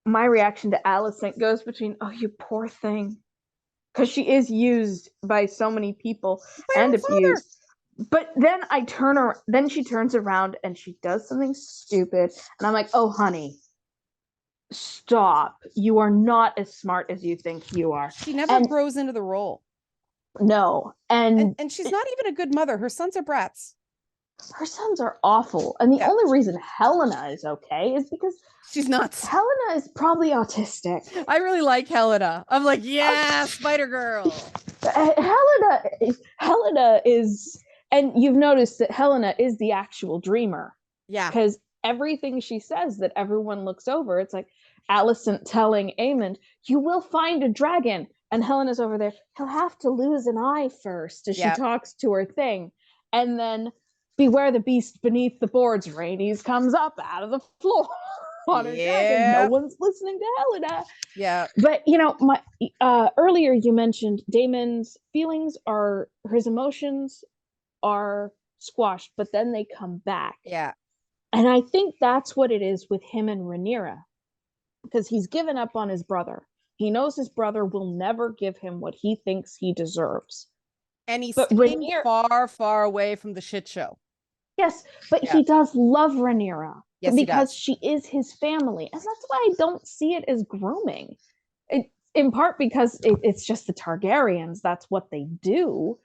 my reaction to Alicent goes between, oh, you poor thing, because she is used by so many people and abused. But then then she turns around and she does something stupid, and I'm like, oh honey, stop. You are not as smart as you think you are. She never grows into the role. No. And she's not even a good mother. Her sons are brats. Her sons are awful. And the only reason Helena is okay is because she's nuts. Helena is probably autistic. I really like Helena. I'm like, yeah, Spider Girl. Helena is, and you've noticed that Helena is the actual dreamer. Yeah. Because everything she says that everyone looks over, it's like Alicent telling Aemond, you will find a dragon. And Helena's over there, he'll have to lose an eye first, as she talks to her thing. And then, beware the beast beneath the boards, Rhaenys comes up out of the floor on her dragon. No one's listening to Helena. Yeah. But, you know, my earlier you mentioned Daemon's feelings are, his emotions are squashed, but then they come back. Yeah. And I think that's what it is with him and Rhaenyra, because he's given up on his brother. He knows his brother will never give him what he thinks he deserves. And he's staying far, far away from the shit show. Yes, but he does love Rhaenyra. Yes, because she is his family. And that's why I don't see it as grooming. In part because it's just the Targaryens. That's what they do.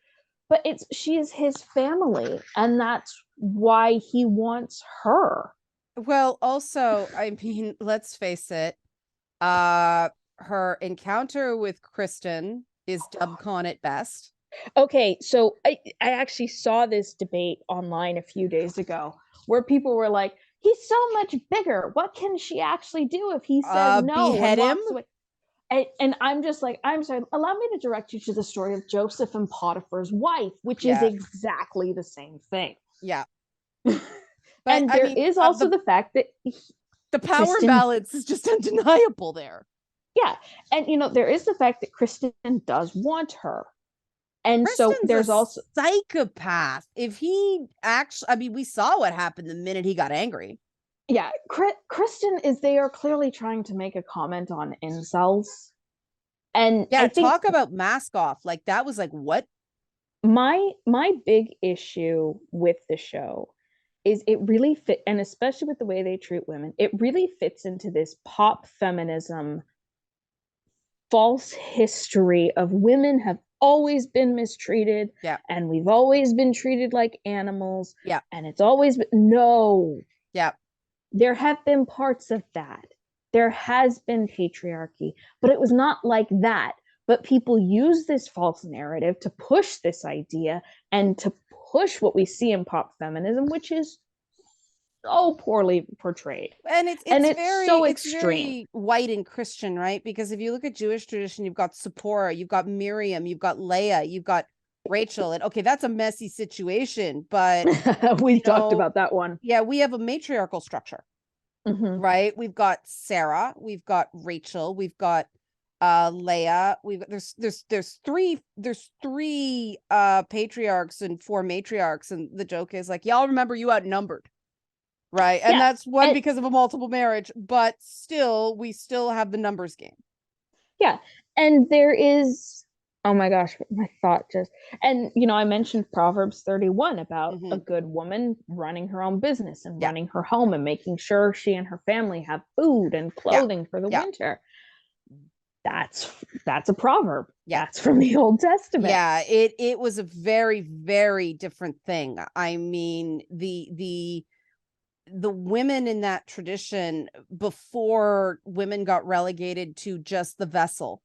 But she is his family. And that's why he wants her. Well, also, I mean, let's face it. Her encounter with Kristen is dubcon at best. Okay, so I actually saw this debate online a few days ago where people were like, he's so much bigger. What can she actually do if he says no? Behead him? And I'm just like, I'm sorry, allow me to direct you to the story of Joseph and Potiphar's wife, which is exactly the same thing. Yeah. And there is also the fact that the power balance is just undeniable there. Yeah. And, you know, there is the fact that Kristen does want her. And Kristen's so there's also psychopath. If he actually, I mean, we saw what happened the minute he got angry. Yeah, Kristen is, they are clearly trying to make a comment on incels. And yeah, I think, talk about mask off. Like, that was like, what? My big issue with the show is it really fit, and especially with the way they treat women, it really fits into this pop feminism false history of women have always been mistreated, and we've always been treated like animals, and it's always been there have been parts of that. There has been patriarchy, but it was not like that. But people use this false narrative to push this idea and to push what we see in pop feminism, which is so poorly portrayed. And it's very, so extreme. Very white and Christian, right? Because if you look at Jewish tradition, you've got Sephora, you've got Miriam, you've got Leah, you've got Rachel. And okay, that's a messy situation, but we talked about that one. Yeah, we have a matriarchal structure, right? We've got Sarah, we've got Rachel, we've got Leah. There's three patriarchs and 4 matriarchs, and the joke is like, y'all remember you outnumbered. Right. And that's one because of a multiple marriage, but still, we still have the numbers game. Yeah. And there is, oh my gosh, my thought just, and you know, I mentioned Proverbs 31 about a good woman running her own business and running her home and making sure she and her family have food and clothing for the winter. That's a proverb. That's from the Old Testament. Yeah, it was a very, very different thing. I mean, the women in that tradition, before women got relegated to just the vessel,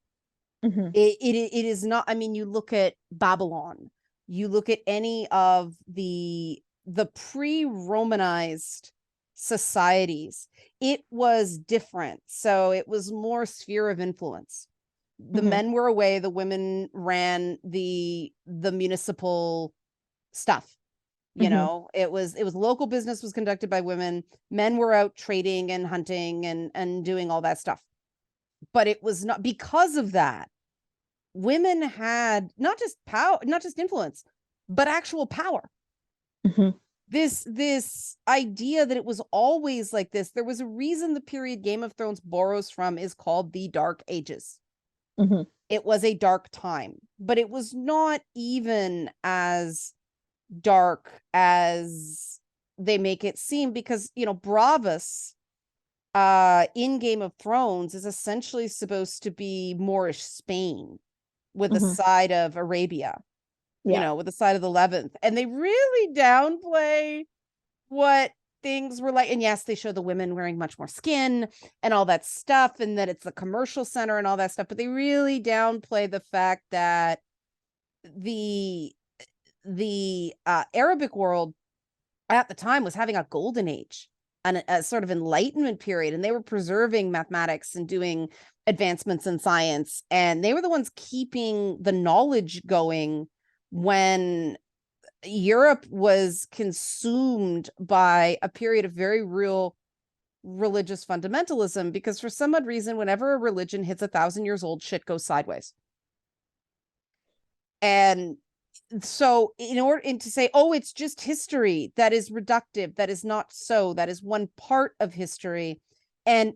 it is not. I mean, you look at Babylon, you look at any of the pre-Romanized societies, it was different. So it was more sphere of influence. The men were away, the women ran the municipal stuff. You know, it was local business was conducted by women. Men were out trading and hunting and doing all that stuff. But it was not because of that. Women had not just power, not just influence, but actual power. This idea that it was always like this. There was a reason the period Game of Thrones borrows from is called the Dark Ages. It was a dark time, but it was not even as dark as they make it seem, because, you know, Bravos in Game of Thrones is essentially supposed to be Moorish Spain with a side of Arabia. with the side of the 11th. And they really downplay what things were like. And yes, they show the women wearing much more skin and all that stuff, and that it's the commercial center and all that stuff. But they really downplay the fact that the Arabic world at the time was having a golden age and a sort of enlightenment period, and they were preserving mathematics and doing advancements in science, and they were the ones keeping the knowledge going when Europe was consumed by a period of very real religious fundamentalism, because for some odd reason, whenever a religion hits 1,000 years old, shit goes sideways. And so in order to say, oh, it's just history, that is reductive, that is not so, that is one part of history. And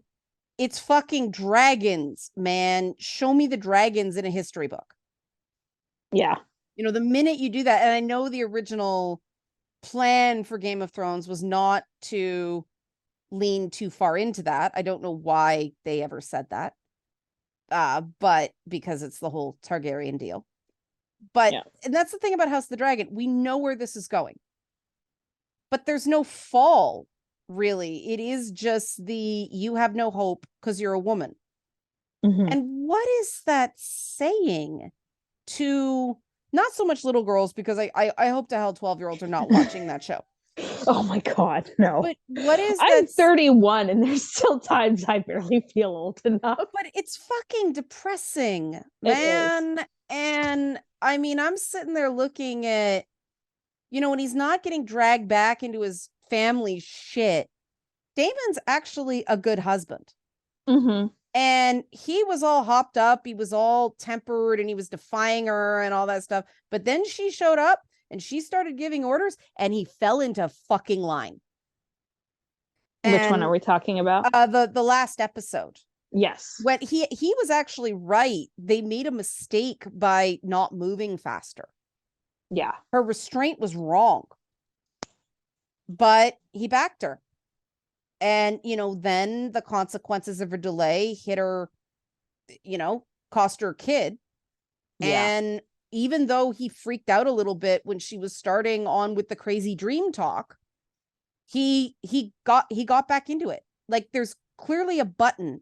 it's fucking dragons, man. Show me the dragons in a history book. Yeah. The minute you do that, and I know the original plan for Game of Thrones was not to lean too far into that. I don't know why they ever said that. But because it's the whole Targaryen deal. But and that's the thing about House of the Dragon. We know where this is going. But there's no fall, really. It is just you have no hope because you're a woman. Mm-hmm. And what is that saying to not so much little girls, because I hope to hell 12-year-olds are not watching that show. Oh my God, no. But what is I'm 31 and there's still times I barely feel old enough. But it's fucking depressing, man. And I mean, I'm sitting there looking at, when he's not getting dragged back into his family shit, Daemon's actually a good husband. Mm-hmm. And he was all hopped up, he was all tempered, and he was defying her and all that stuff. But then she showed up and she started giving orders, and he fell into fucking line. Which one are we talking about? The last episode. Yes. When he was actually right. They made a mistake by not moving faster. Yeah. Her restraint was wrong. But he backed her. And, then the consequences of her delay hit her, cost her a kid. Yeah. And even though he freaked out a little bit when she was starting on with the crazy dream talk, he got back into it. Like, there's clearly a button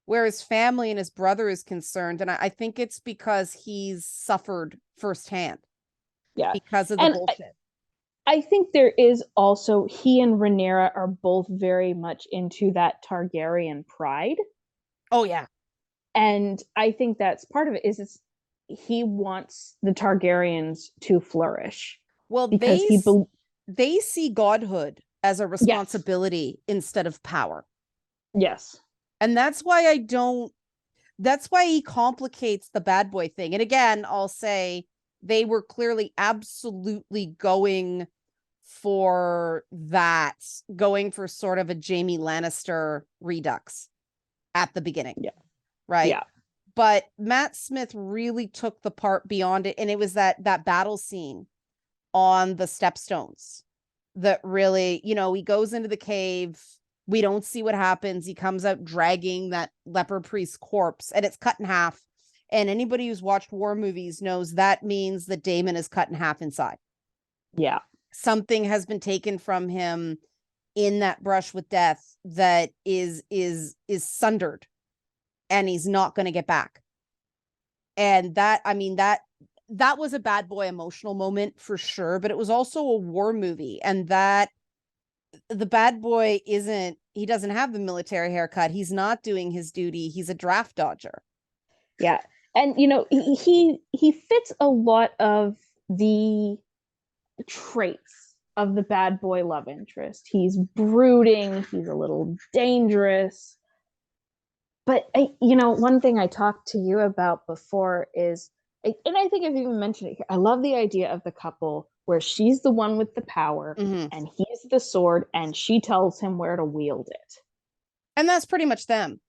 where his family and his brother is concerned. And I think it's because he's suffered firsthand. Yeah. Because of the bullshit. I think there is also, he and Rhaenyra are both very much into that Targaryen pride. Oh, yeah. And I think that's part of it, is he wants the Targaryens to flourish. Well, because they see godhood as a responsibility instead of power. Yes. And that's why that's why he complicates the bad boy thing. And again, I'll say they were clearly absolutely going for sort of a Jaime Lannister redux at the beginning. Yeah. Right. Yeah. But Matt Smith really took the part beyond it. And it was that battle scene on the Stepstones that really, he goes into the cave. We don't see what happens. He comes out dragging that leper priest's corpse, and it's cut in half. And anybody who's watched war movies knows that means that Daemon is cut in half inside. Yeah. Something has been taken from him in that brush with death that is sundered, and he's not going to get back. And that was a bad boy emotional moment for sure, but it was also a war movie, and that the bad boy he doesn't have the military haircut. He's not doing his duty. He's a draft dodger. Yeah. And, he fits a lot of the traits of the bad boy love interest. He's brooding. He's a little dangerous. But, one thing I talked to you about before is, and I think I've even mentioned it here, I love the idea of the couple where she's the one with the power, mm-hmm. and he's the sword, and she tells him where to wield it. And that's pretty much them.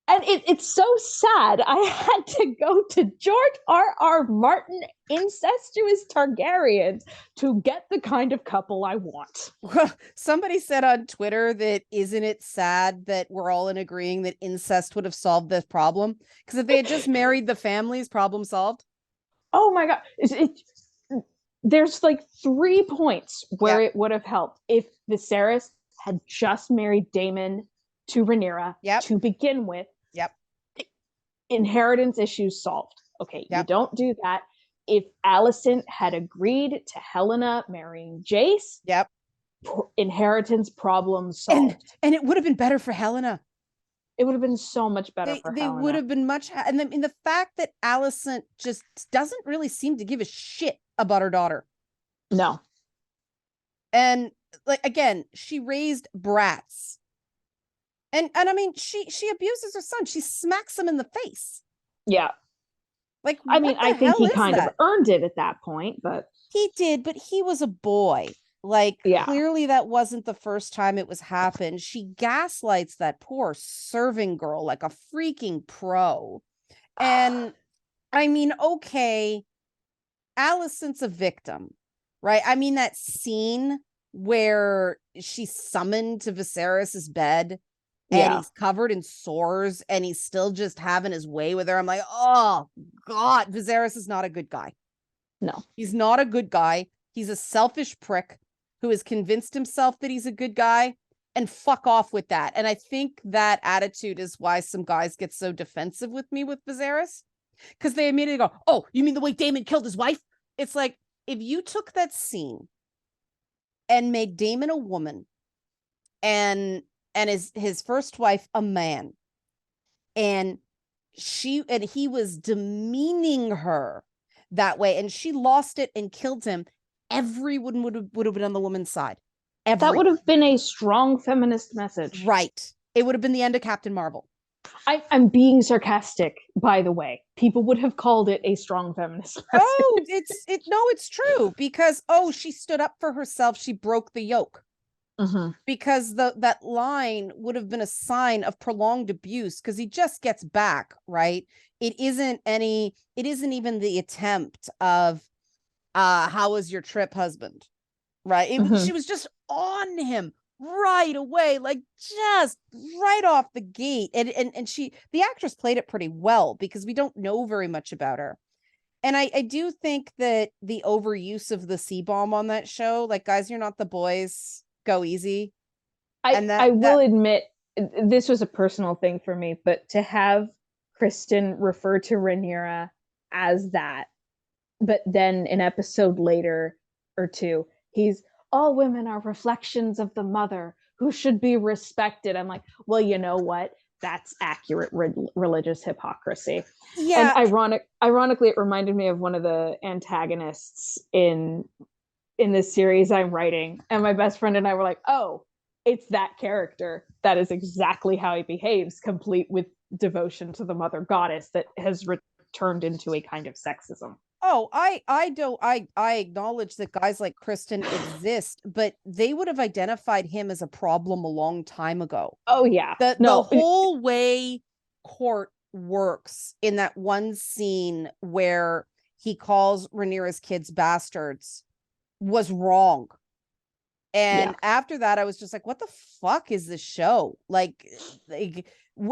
And it's so sad. I had to go to George R.R. Martin incestuous Targaryens to get the kind of couple I want. Well, somebody said on Twitter that isn't it sad that we're all in agreeing that incest would have solved this problem? Because if they had just married the families, problem solved. Oh my God. there's like 3 points where Yep. it would have helped if Viserys had just married Daemon to Rhaenyra to begin with. Yep. Inheritance issues solved. Okay, Yep. you don't do that. If Alicent had agreed to Helena marrying Jace, yep, inheritance problem solved. And it would have been better for Helena. It would have been so much better for They Helena. would have been much. And then in the fact that Alicent just doesn't really seem to give a shit about her daughter. No. And like, again, she raised brats. And I mean, she abuses her son. She smacks him in the face. Yeah. Like, I mean, I think he kind of earned it at that point, but he did, but he was a boy. Like, clearly that wasn't the first time it was happened. She gaslights that poor serving girl like a freaking pro. And I mean, okay, Alicent's a victim, right? I mean, that scene where she's summoned to Viserys's bed and he's covered in sores and he's still just having his way with her. I'm like, oh God, Viserys is not a good guy. No, he's not a good guy. He's a selfish prick who has convinced himself that he's a good guy, and fuck off with that. And I think that attitude is why some guys get so defensive with me with Viserys, because they immediately go, oh, you mean the way Daemon killed his wife? It's like, if you took that scene and made Daemon a woman and his first wife a man, and he was demeaning her that way, and she lost it and killed him, everyone would have been on the woman's side. That would have been a strong feminist message. Right. It would have been the end of Captain Marvel. I'm being sarcastic, by the way. People would have called it a strong feminist message. Oh, it's true, because she stood up for herself. She broke the yoke. Mm-hmm. Because that line would have been a sign of prolonged abuse, because he just gets back, right? It isn't even the attempt of how was your trip, husband? Right? She was just on him right away, like just right off the gate. And the actress played it pretty well, because we don't know very much about her. And I do think that the overuse of the C-bomb on that show, like, guys, you're not the boys, go easy. I will admit, this was a personal thing for me, but to have Kristen refer to Rhaenyra as that, but then an episode later or two, he's, all women are reflections of the mother who should be respected. I'm like, well, you know what? That's accurate religious hypocrisy. Yeah. And ironically, it reminded me of one of the antagonists in this series I'm writing. And my best friend and I were like, oh, it's that character. That is exactly how he behaves, complete with devotion to the mother goddess that has returned into a kind of sexism. Oh, I acknowledge that guys like Kristen exist, but they would have identified him as a problem a long time ago. Oh yeah. The whole way Court works in that one scene where he calls Rhaenyra's kids bastards was wrong. And after that, I was just like, what the fuck is this show? Like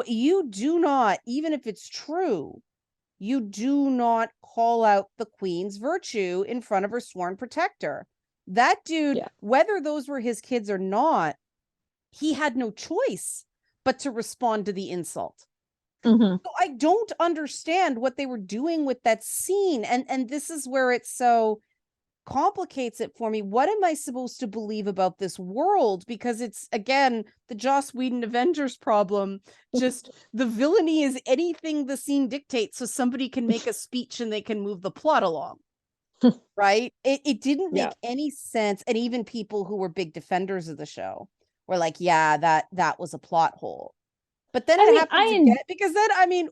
you do not, even if it's true, you do not call out the queen's virtue in front of her sworn protector. That dude, whether those were his kids or not, he had no choice but to respond to the insult. Mm-hmm. So I don't understand what they were doing with that scene. And this is where it so complicates it for me. What am I supposed to believe about this world? Because it's, again, the Joss Whedon Avengers problem. Just the villainy is anything the scene dictates, so somebody can make a speech and they can move the plot along. Right? It didn't make any sense. And even people who were big defenders of the show were like, yeah, that was a plot hole. But then it happens again, because then, I mean,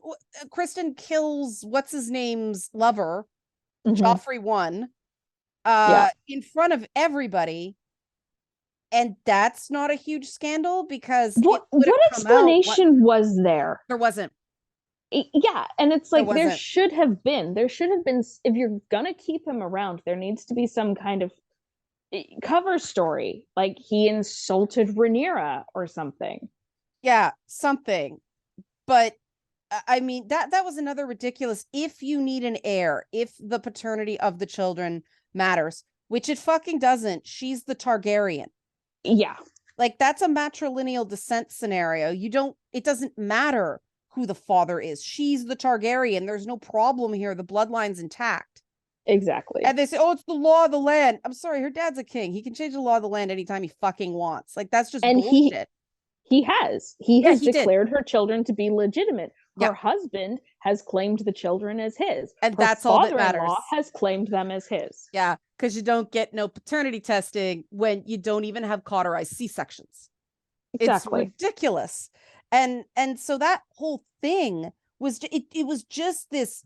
Kristen kills what's his name's lover, Joffrey 1, in front of everybody, and that's not a huge scandal, because what explanation was there? There wasn't. Yeah, and it's like there should have been, if you're gonna keep him around, there needs to be some kind of cover story, like he insulted Rhaenyra or something. Yeah, something. But I mean, that was another ridiculous. If you need an heir, if the paternity of the children matters, which it fucking doesn't. She's the Targaryen. Yeah. Like, that's a matrilineal descent scenario. It doesn't matter who the father is. She's the Targaryen. There's no problem here. The bloodline's intact. Exactly. And they say, oh, it's the law of the land. I'm sorry, her dad's a king. He can change the law of the land anytime he fucking wants. Like, that's just bullshit. He has declared her children to be legitimate. Her husband has claimed the children as his. And that's all that matters. Father-in-law has claimed them as his. Yeah, because you don't get no paternity testing when you don't even have cauterized C-sections. Exactly. It's ridiculous. And so that whole thing was, it was just this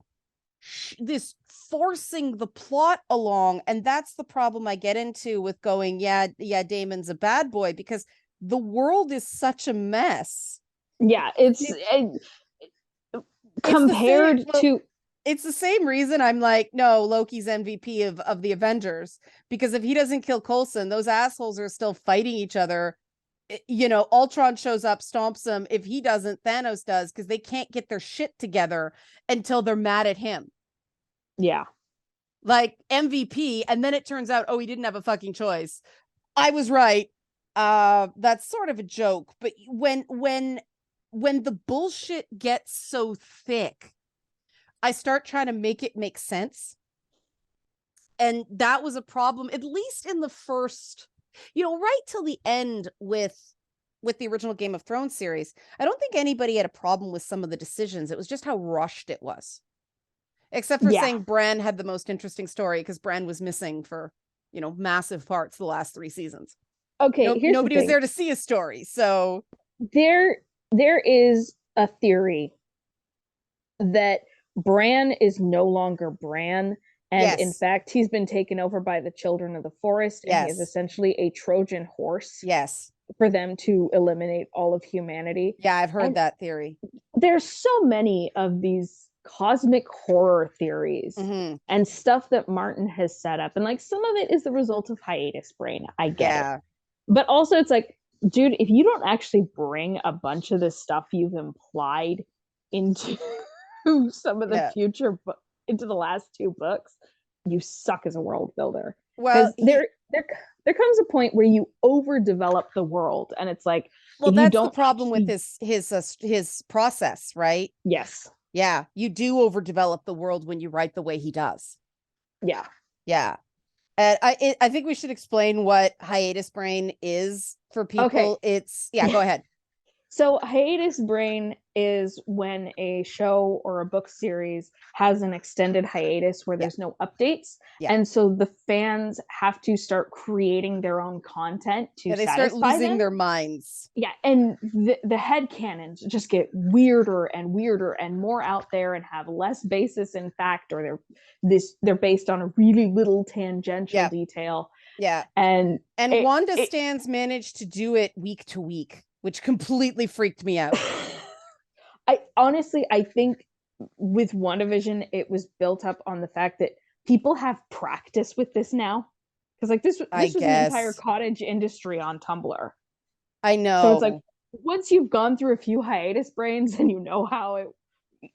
forcing the plot along. And that's the problem I get into with going, yeah, Daemon's a bad boy, because the world is such a mess. Yeah, it's the same reason I'm like, no, Loki's MVP of the Avengers, because if he doesn't kill Coulson, those assholes are still fighting each other. You know, Ultron shows up, stomps him. If he doesn't, Thanos does, because they can't get their shit together until they're mad at him. Yeah. Like, MVP, and then it turns out, oh, he didn't have a fucking choice. I was right. That's sort of a joke, but when the bullshit gets so thick, I start trying to make it make sense. And that was a problem, at least in the first, right till the end with the original Game of Thrones series. I don't think anybody had a problem with some of the decisions. It was just how rushed it was. Except for saying Bran had the most interesting story, because Bran was missing for, massive parts the last 3 seasons. Okay, nobody was there to see a story. So there is a theory that Bran is no longer Bran, and in fact, he's been taken over by the Children of the Forest, and he is essentially a Trojan horse. Yes. For them to eliminate all of humanity. Yeah, I've heard that theory. There's so many of these cosmic horror theories and stuff that Martin has set up. And like, some of it is the result of hiatus brain. I get it. But also it's like, dude, if you don't actually bring a bunch of this stuff you've implied into some of the future into the last 2 books, you suck as a world builder. Well, there comes a point where you overdevelop the world, and it's like, well, that's the problem with his process, right? Yes. Yeah, you do overdevelop the world when you write the way he does. Yeah. And I think we should explain what hiatus brain is for people. Okay. It's go ahead. So hiatus brain is when a show or a book series has an extended hiatus where there's no updates. And so the fans have to start creating their own content to satisfy start losing them. Their minds. Yeah, and the headcanons just get weirder and weirder and more out there and have less basis in fact, or they're based on a really little tangential detail. Yeah. And Wanda Stans managed to do it week to week, which completely freaked me out. I think with WandaVision, it was built up on the fact that people have practice with this now. Because like this was an entire cottage industry on Tumblr. I know. So it's like, once you've gone through a few hiatus brains and you know how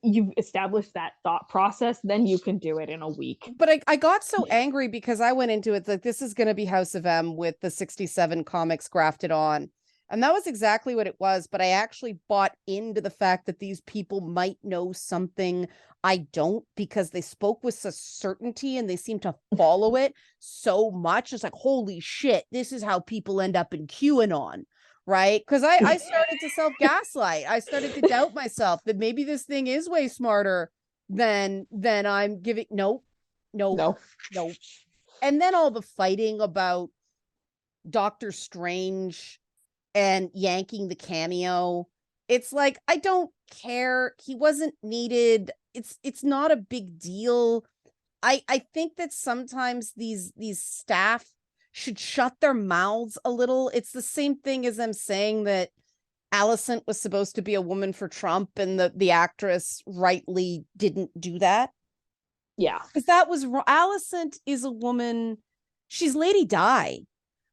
you've established that thought process, then you can do it in a week. But I got so angry because I went into it like, this is going to be House of M with the 67 comics grafted on. And that was exactly what it was. But I actually bought into the fact that these people might know something I don't, because they spoke with such certainty and they seem to follow it so much. It's like, holy shit, this is how people end up in QAnon, right? Because I started to self-gaslight. I started to doubt myself that maybe this thing is way smarter than I'm giving. No. And then all the fighting about Doctor Strange and yanking the cameo. It's like, I don't care. He wasn't needed. It's not a big deal. I think that sometimes these staff should shut their mouths a little. It's the same thing as them saying that Alicent was supposed to be a woman for Trump and the actress rightly didn't do that. Yeah. Because that was wrong. Alicent is a woman. She's Lady Di.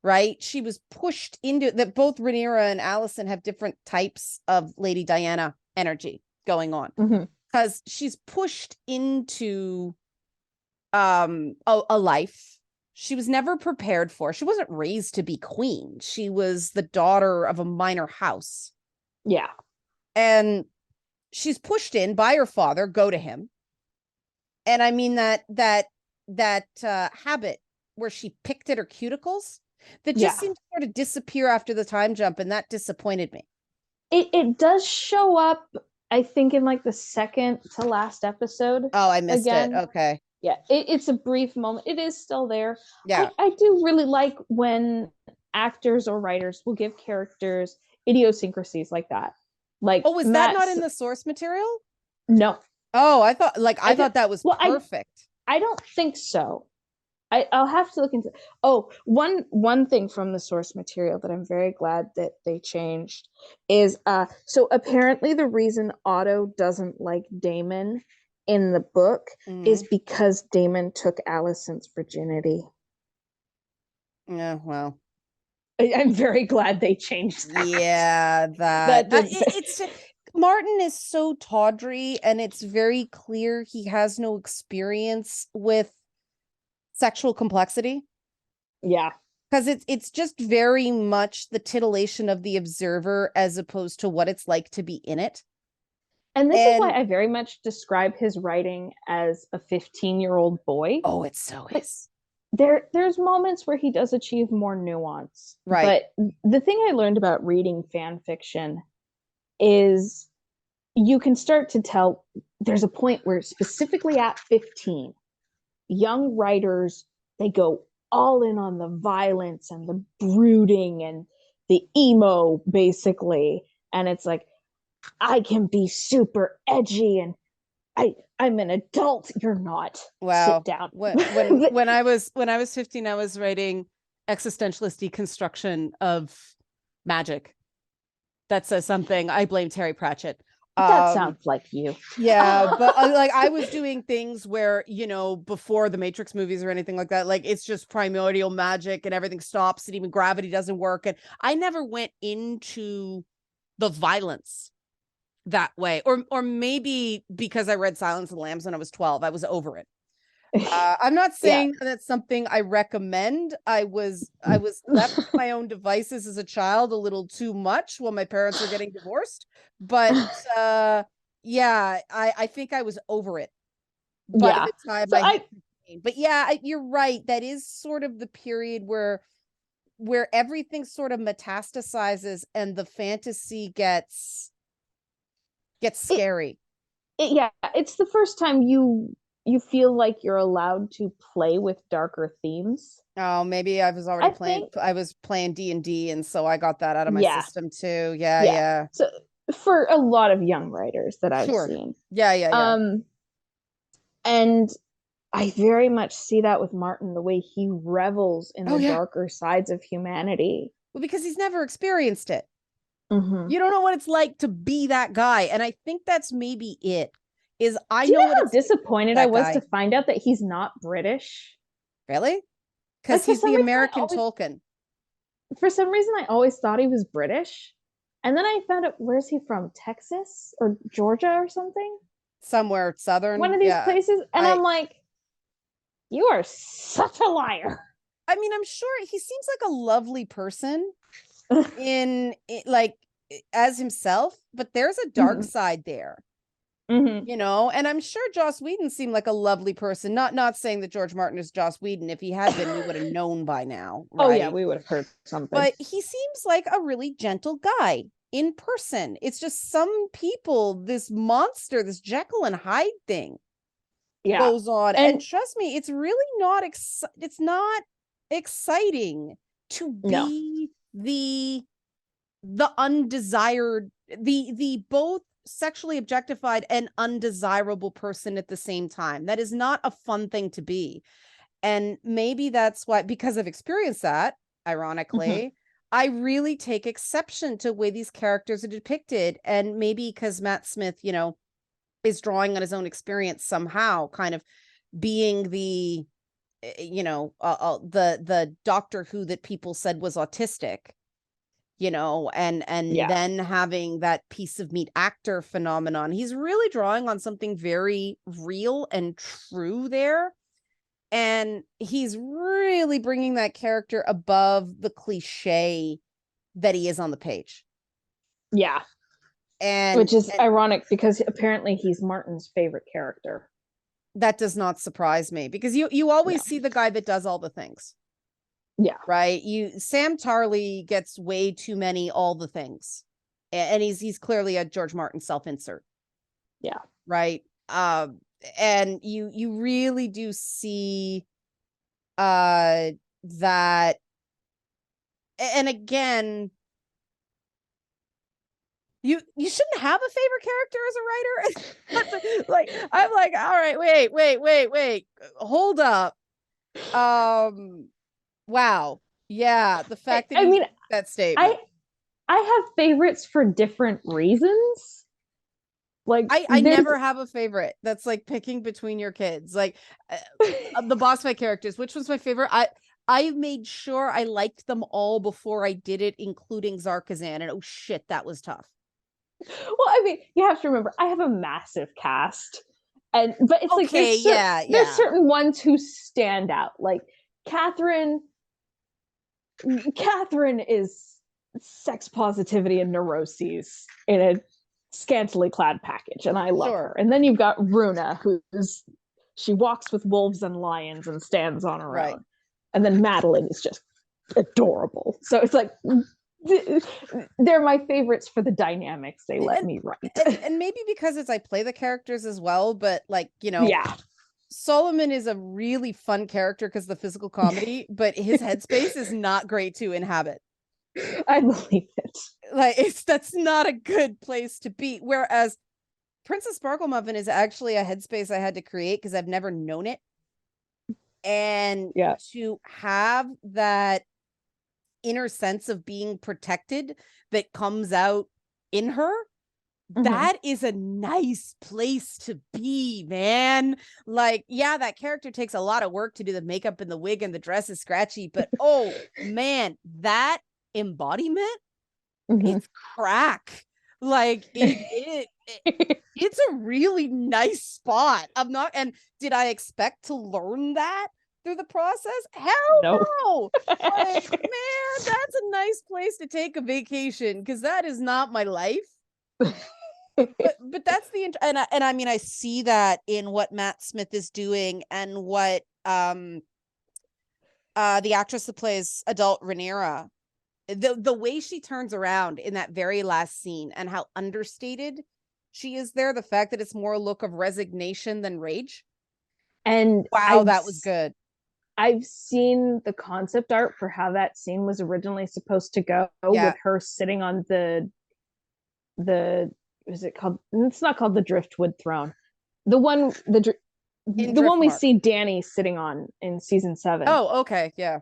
Right? She was pushed into that. Both Rhaenyra and Alicent have different types of Lady Diana energy going on, because she's pushed into a life. she was never prepared for. She wasn't raised to be queen. She was the daughter of a minor house. Yeah. And she's pushed in by her father, go to him. And I mean that habit where she picked at her cuticles that just seemed to sort of disappear after the time jump, and that disappointed me. It does show up, I think, in like the second to last episode. Oh, I missed it. Okay. Yeah, it's a brief moment. It is still there. Yeah. I do really like when actors or writers will give characters idiosyncrasies like that. Like, oh, was that not in the source material? No. Oh, I thought that was perfect. I don't think so. I'll have to look into. Oh, one thing from the source material that I'm very glad that they changed is so apparently the reason Otto doesn't like Daemon in the book is because Daemon took Alicent's virginity. Yeah, well, I'm very glad they changed that. Yeah, it's Martin is so tawdry, and it's very clear he has no experience with sexual complexity. Yeah. Because it's just very much the titillation of the observer as opposed to what it's like to be in it. And this is why I very much describe his writing as a 15-year-old boy. Oh, it so is. There's moments where he does achieve more nuance. Right. But the thing I learned about reading fan fiction is you can start to tell there's a point where specifically at 15, young writers, they go all in on the violence and the brooding and the emo, basically. And it's like, I can be super edgy and I'm an adult. You're not. Wow. Sit down. When I was 15, I was writing existentialist deconstruction of magic. That says something. I blame Terry Pratchett. That sounds like you. Yeah, but like I was doing things where, before the Matrix movies or anything like that, like it's just primordial magic and everything stops and even gravity doesn't work. And I never went into the violence that way. Or maybe because I read Silence of the Lambs when I was 12, I was over it. I'm not saying that's something I recommend. I was left to my own devices as a child a little too much when my parents were getting divorced. But I think I was over it by the time but you're right. That is sort of the period where everything sort of metastasizes and the fantasy gets scary. It's the first time you feel like you're allowed to play with darker themes. Oh, maybe I was already playing D&D, and so I got that out of my system too. Yeah. So for a lot of young writers that I've seen. Yeah. And I very much see that with Martin, the way he revels in the darker sides of humanity. Well, because he's never experienced it. You don't know what it's like to be that guy. And I think that's maybe it. Do you know how disappointed I was to find out that he's not British? Really? Because he's the American Tolkien. For some reason, I always thought he was British. And then I found out, where's he from? Texas or Georgia or something? Somewhere southern. One of these places. And I'm like, you are such a liar. I mean, I'm sure he seems like a lovely person in like as himself, but there's a dark side there. And I'm sure Joss Whedon seemed like a lovely person. Not saying that George Martin is Joss Whedon. If he had been, we would have known by now. Right? Oh yeah, we would have heard something. But he seems like a really gentle guy in person. It's just some people, this monster, this Jekyll and Hyde thing goes on. And trust me, it's really not it's not exciting to be the undesired, the both sexually objectified and undesirable person at the same time. That is not a fun thing to be. And maybe that's why, because I've experienced that, ironically, I really take exception to the way these characters are depicted. And maybe because Matt Smith, is drawing on his own experience somehow, kind of being the, the Doctor Who that people said was autistic. And then having that piece of meat actor phenomenon. He's really drawing on something very real and true there. And he's really bringing that character above the cliche that he is on the page. Yeah. And which is ironic because apparently he's Martin's favorite character. That does not surprise me, because you always see the guy that does all the things. Yeah. Right. Sam Tarly gets way too many all the things. And he's clearly a George Martin self-insert. Yeah. Right. And you really do see that. And again, you shouldn't have a favorite character as a writer. Like, I'm like, all right, wait, hold up. Wow. Yeah, the fact that that statement. I have favorites for different reasons. Like, I never have a favorite. That's like picking between your kids. Like the boss fight characters, which was my favorite? I made sure I liked them all before I did it, including Zarkazan, and oh shit, that was tough. Well, I mean, you have to remember, I have a massive cast, but it's like there's certain ones who stand out. Like Catherine is sex positivity and neuroses in a scantily clad package, and I love her. And then you've got Runa, she walks with wolves and lions and stands on her own. And then Madeline is just adorable. So it's like, they're my favorites for the dynamics they let me write. And maybe because I play the characters as well, but like, Solomon is a really fun character because of the physical comedy, but his headspace is not great to inhabit. I believe it. Like, that's not a good place to be. Whereas Princess Sparkle Muffin is actually a headspace I had to create because I've never known it. And to have that inner sense of being protected that comes out in her, that is a nice place to be, man. Like, yeah, that character takes a lot of work to do the makeup and the wig and the dress is scratchy, but oh man, that embodiment, it's crack. Like it's a really nice spot. And did I expect to learn that through the process? Hell no. Like, man, that's a nice place to take a vacation, because that is not my life. but that's and I mean, I see that in what Matt Smith is doing, and what the actress that plays adult Rhaenyra, the way she turns around in that very last scene and how understated she is there, the fact that it's more a look of resignation than rage. And wow, that was good. I've seen the concept art for how that scene was originally supposed to go, with her sitting on the is it called? It's not called the Driftwood Throne. The one one we see Dany sitting on in season 7. Oh, okay, yeah.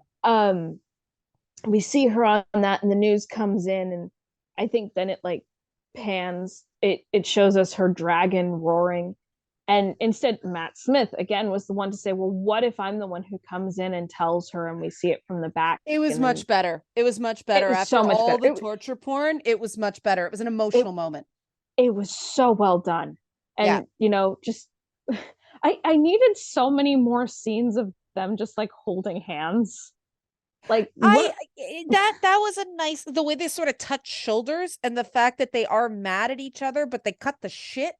We see her on that, and the news comes in, and I think then it like pans. It shows us her dragon roaring, and instead Matt Smith again was the one to say, well, what if I'm the one who comes in and tells her, and we see it from the back? It was much better. It was much better. After so much all better. The torture porn, it was much better. It was an emotional moment. It was so well done. And just I needed so many more scenes of them just like holding hands. Like that was a nice, the way they sort of touch shoulders, and the fact that they are mad at each other, but they cut the shit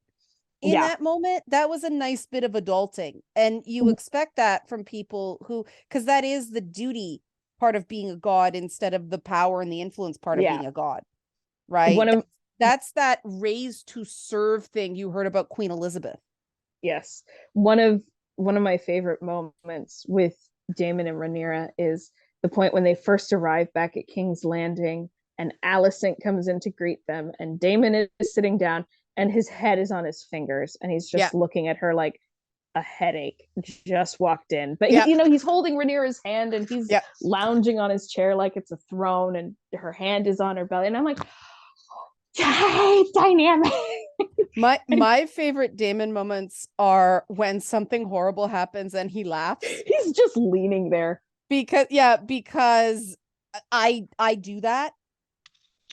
in that moment. That was a nice bit of adulting. And you expect that from people who, because that is the duty part of being a god instead of the power and the influence part of being a god, right? That's that raised to serve thing you heard about Queen Elizabeth. Yes. One of my favorite moments with Daemon and Rhaenyra is the point when they first arrive back at King's Landing, and Alicent comes in to greet them, and Daemon is sitting down, and his head is on his fingers, and he's just looking at her like a headache just walked in. But he's holding Rhaenyra's hand, and he's lounging on his chair like it's a throne, and her hand is on her belly, and I'm like, dynamic. My favorite Daemon moments are when something horrible happens and he laughs. He's just leaning there. Because I do that,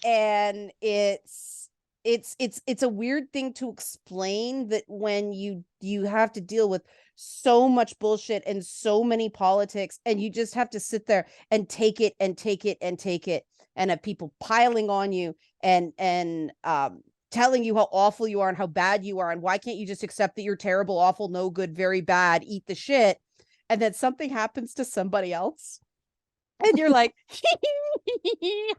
and it's a weird thing to explain, that when you have to deal with so much bullshit and so many politics, and you just have to sit there and take it and take it and take it, and have people piling on you and telling you how awful you are and how bad you are, and why can't you just accept that you're terrible, awful, no good, very bad, eat the shit, and then something happens to somebody else and you're like,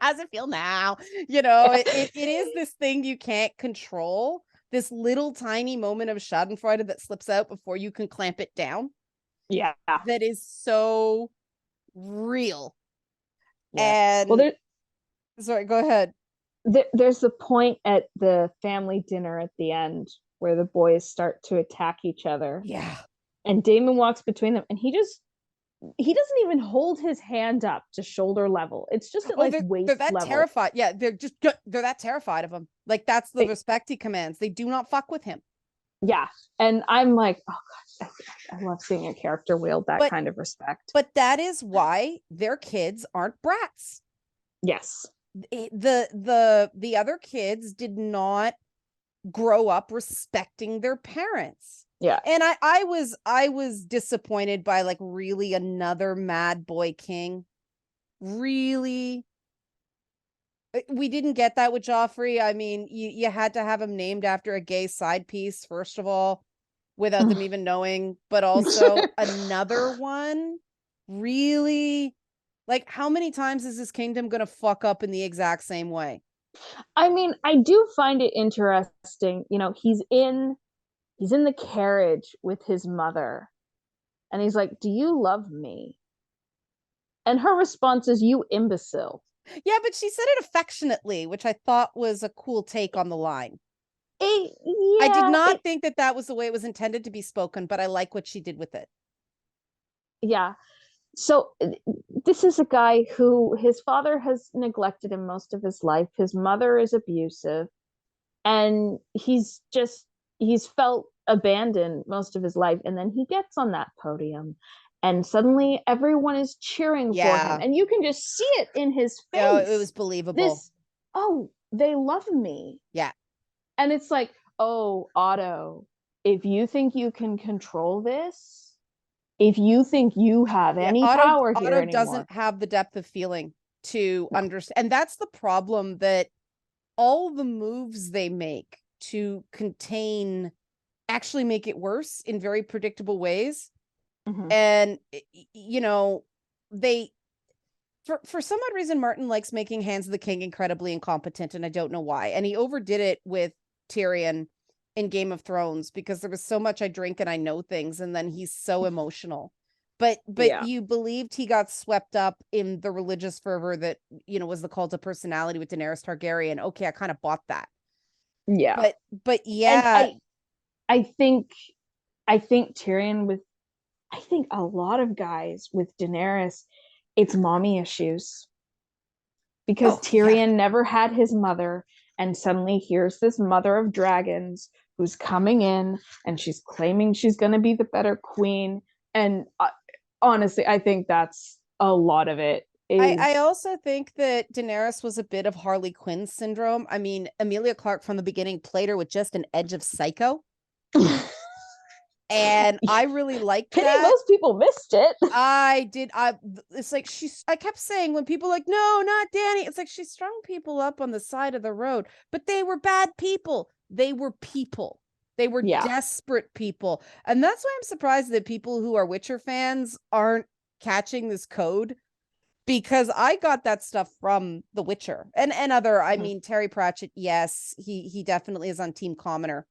how's it feel now? It is this thing you can't control, this little tiny moment of schadenfreude that slips out before you can clamp it down. Yeah. That is so real. Yeah. And sorry, go ahead. There's the point at the family dinner at the end where the boys start to attack each other. Yeah. And Daemon walks between them, and he doesn't even hold his hand up to shoulder level. It's just at waist they're that level. Terrified. Yeah, they're that terrified of him. Like, that's the respect he commands. They do not fuck with him. Yeah. And I'm like, oh god, I love seeing a character wield that kind of respect. But that is why their kids aren't brats. Yes. The other kids did not grow up respecting their parents. Yeah. And I was disappointed by, like, really another mad boy king. Really, we didn't get that with Joffrey. I mean, you had to have him named after a gay side piece, first of all, without them even knowing, but also another one. Really, like, how many times is this kingdom gonna fuck up in the exact same way? I mean, I do find it interesting. He's in the carriage with his mother, and he's like, "Do you love me?" And her response is, "You imbecile." Yeah, but she said it affectionately, which I thought was a cool take on the line. I did not think that was the way it was intended to be spoken, but I like what she did with it. Yeah. So this is a guy who his father has neglected him most of his life. His mother is abusive, and he's felt abandoned most of his life. And then he gets on that podium, and suddenly everyone is cheering for him, and you can just see it in his face. Oh, it was believable. They love me. Yeah. And it's like, oh, Otto, if you think you can control this, if you think you have any power here Otto anymore, doesn't have the depth of feeling to understand. And that's the problem, that all the moves they make to contain actually make it worse in very predictable ways. Mm-hmm. And, they, for some odd reason, Martin likes making Hands of the King incredibly incompetent, and I don't know why. And he overdid it with Tyrion in Game of Thrones, because there was so much I drink and I know things, and then he's so emotional. But you believed he got swept up in the religious fervor that, was the cult of personality with Daenerys Targaryen. Okay, I kind of bought that. Yeah. But yeah. And I think Tyrion I think a lot of guys with Daenerys, it's mommy issues. Because Tyrion never had his mother, and suddenly here's this mother of dragons who's coming in, and she's claiming she's going to be the better queen. And honestly, I think that's a lot of it. I also think that Daenerys was a bit of Harley Quinn syndrome. I mean, Emilia Clarke from the beginning played her with just an edge of psycho. And I really liked that. Most people missed it. I did. It's like I kept saying, when people like, no, not Dany, it's like she strung people up on the side of the road, but they were bad people. They were people. They were desperate people. And that's why I'm surprised that people who are Witcher fans aren't catching this code, because I got that stuff from The Witcher and other, I mean, Terry Pratchett. Yes, he definitely is on Team Commoner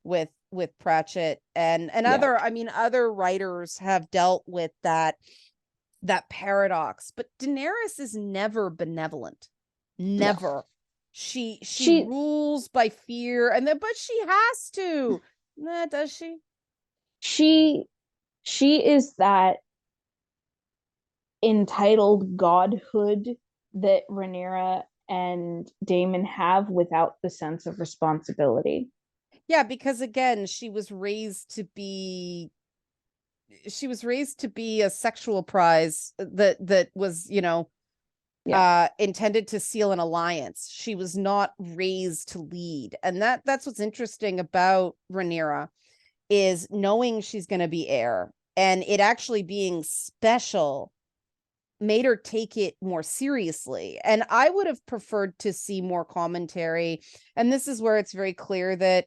with Pratchett and other writers have dealt with that paradox, but Daenerys is never benevolent. Never. No. She rules by fear, but she has to. Does she? She is that entitled godhood that Rhaenyra and Daemon have without the sense of responsibility. Yeah, because again, she was raised to be a sexual prize that was, intended to seal an alliance. She was not raised to lead. And that's what's interesting about Rhaenyra, is knowing she's going to be heir, and it actually being special made her take it more seriously. And I would have preferred to see more commentary. And this is where it's very clear that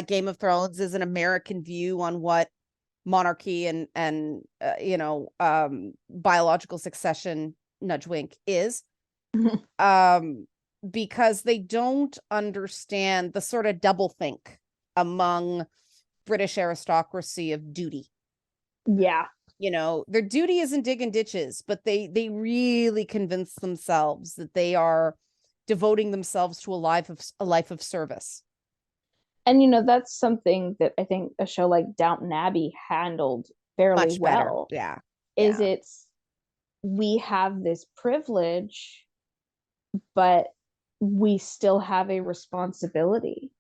Game of Thrones is an American view on what monarchy and biological succession, nudge wink, is. Because they don't understand the sort of doublethink among British aristocracy of duty. Yeah. Their duty isn't digging ditches, but they really convince themselves that they are devoting themselves to a life of service. And that's something that I think a show like Downton Abbey handled fairly Much better. well. Yeah. We have this privilege, but we still have a responsibility.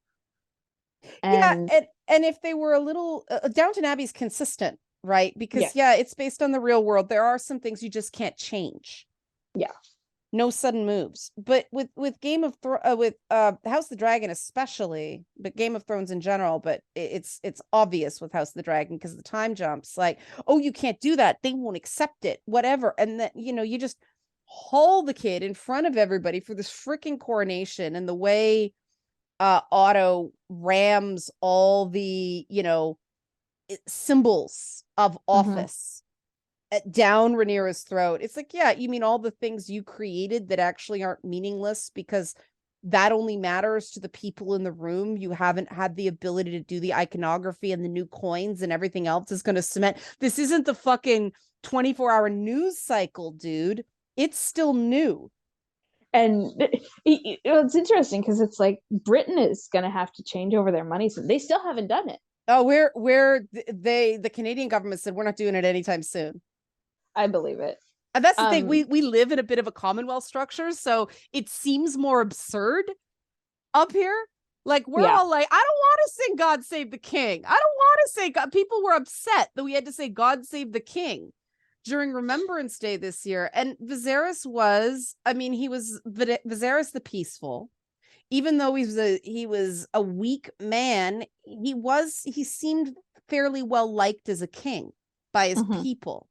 And if they were a little Downton Abbey's consistent, right? Because it's based on the real world. There are some things you just can't change. Yeah. No sudden moves. But with Game of with House of the Dragon especially, but Game of Thrones in general, but it's obvious with House of the Dragon because the time jumps, like, oh, you can't do that. They won't accept it, whatever. And then, you just haul the kid in front of everybody for this freaking coronation, and the way Otto rams all the, symbols of office down Rhaenyra's throat. It's like, yeah, you mean all the things you created that actually aren't meaningless because that only matters to the people in the room. You haven't had the ability to do the iconography and the new coins, and everything else is going to cement. This isn't the fucking 24-hour news cycle, dude. It's still new. And it's interesting because it's like Britain is going to have to change over their money. So they still haven't done it. Oh, the Canadian government said we're not doing it anytime soon. I believe it. And that's the thing. We live in a bit of a Commonwealth structure, so it seems more absurd up here. Like, we're all like, I don't want to sing God Save the King. I don't want to say God. People were upset that we had to say God Save the King during Remembrance Day this year. And Viserys was Viserys the Peaceful. Even though he was a weak man, he seemed fairly well liked as a king by his people.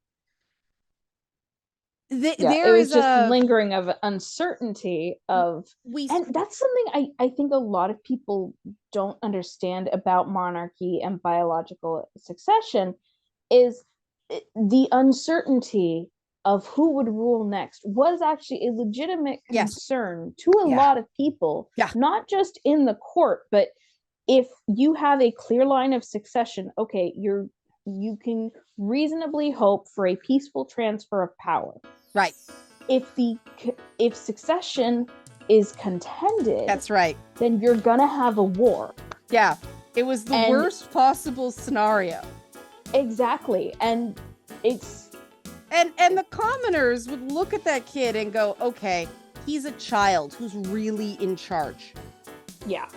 There is just lingering of uncertainty and that's something I think a lot of people don't understand about monarchy and biological succession is the uncertainty of who would rule next was actually a legitimate concern to a lot of people, not just in the court, but if you have a clear line of succession, okay, you can reasonably hope for a peaceful transfer of power. Right. If succession is contended, that's right, then you're gonna have a war. Yeah. It was the worst possible scenario. Exactly. And it's and the commoners would look at that kid and go, okay, he's a child who's really in charge. Yeah.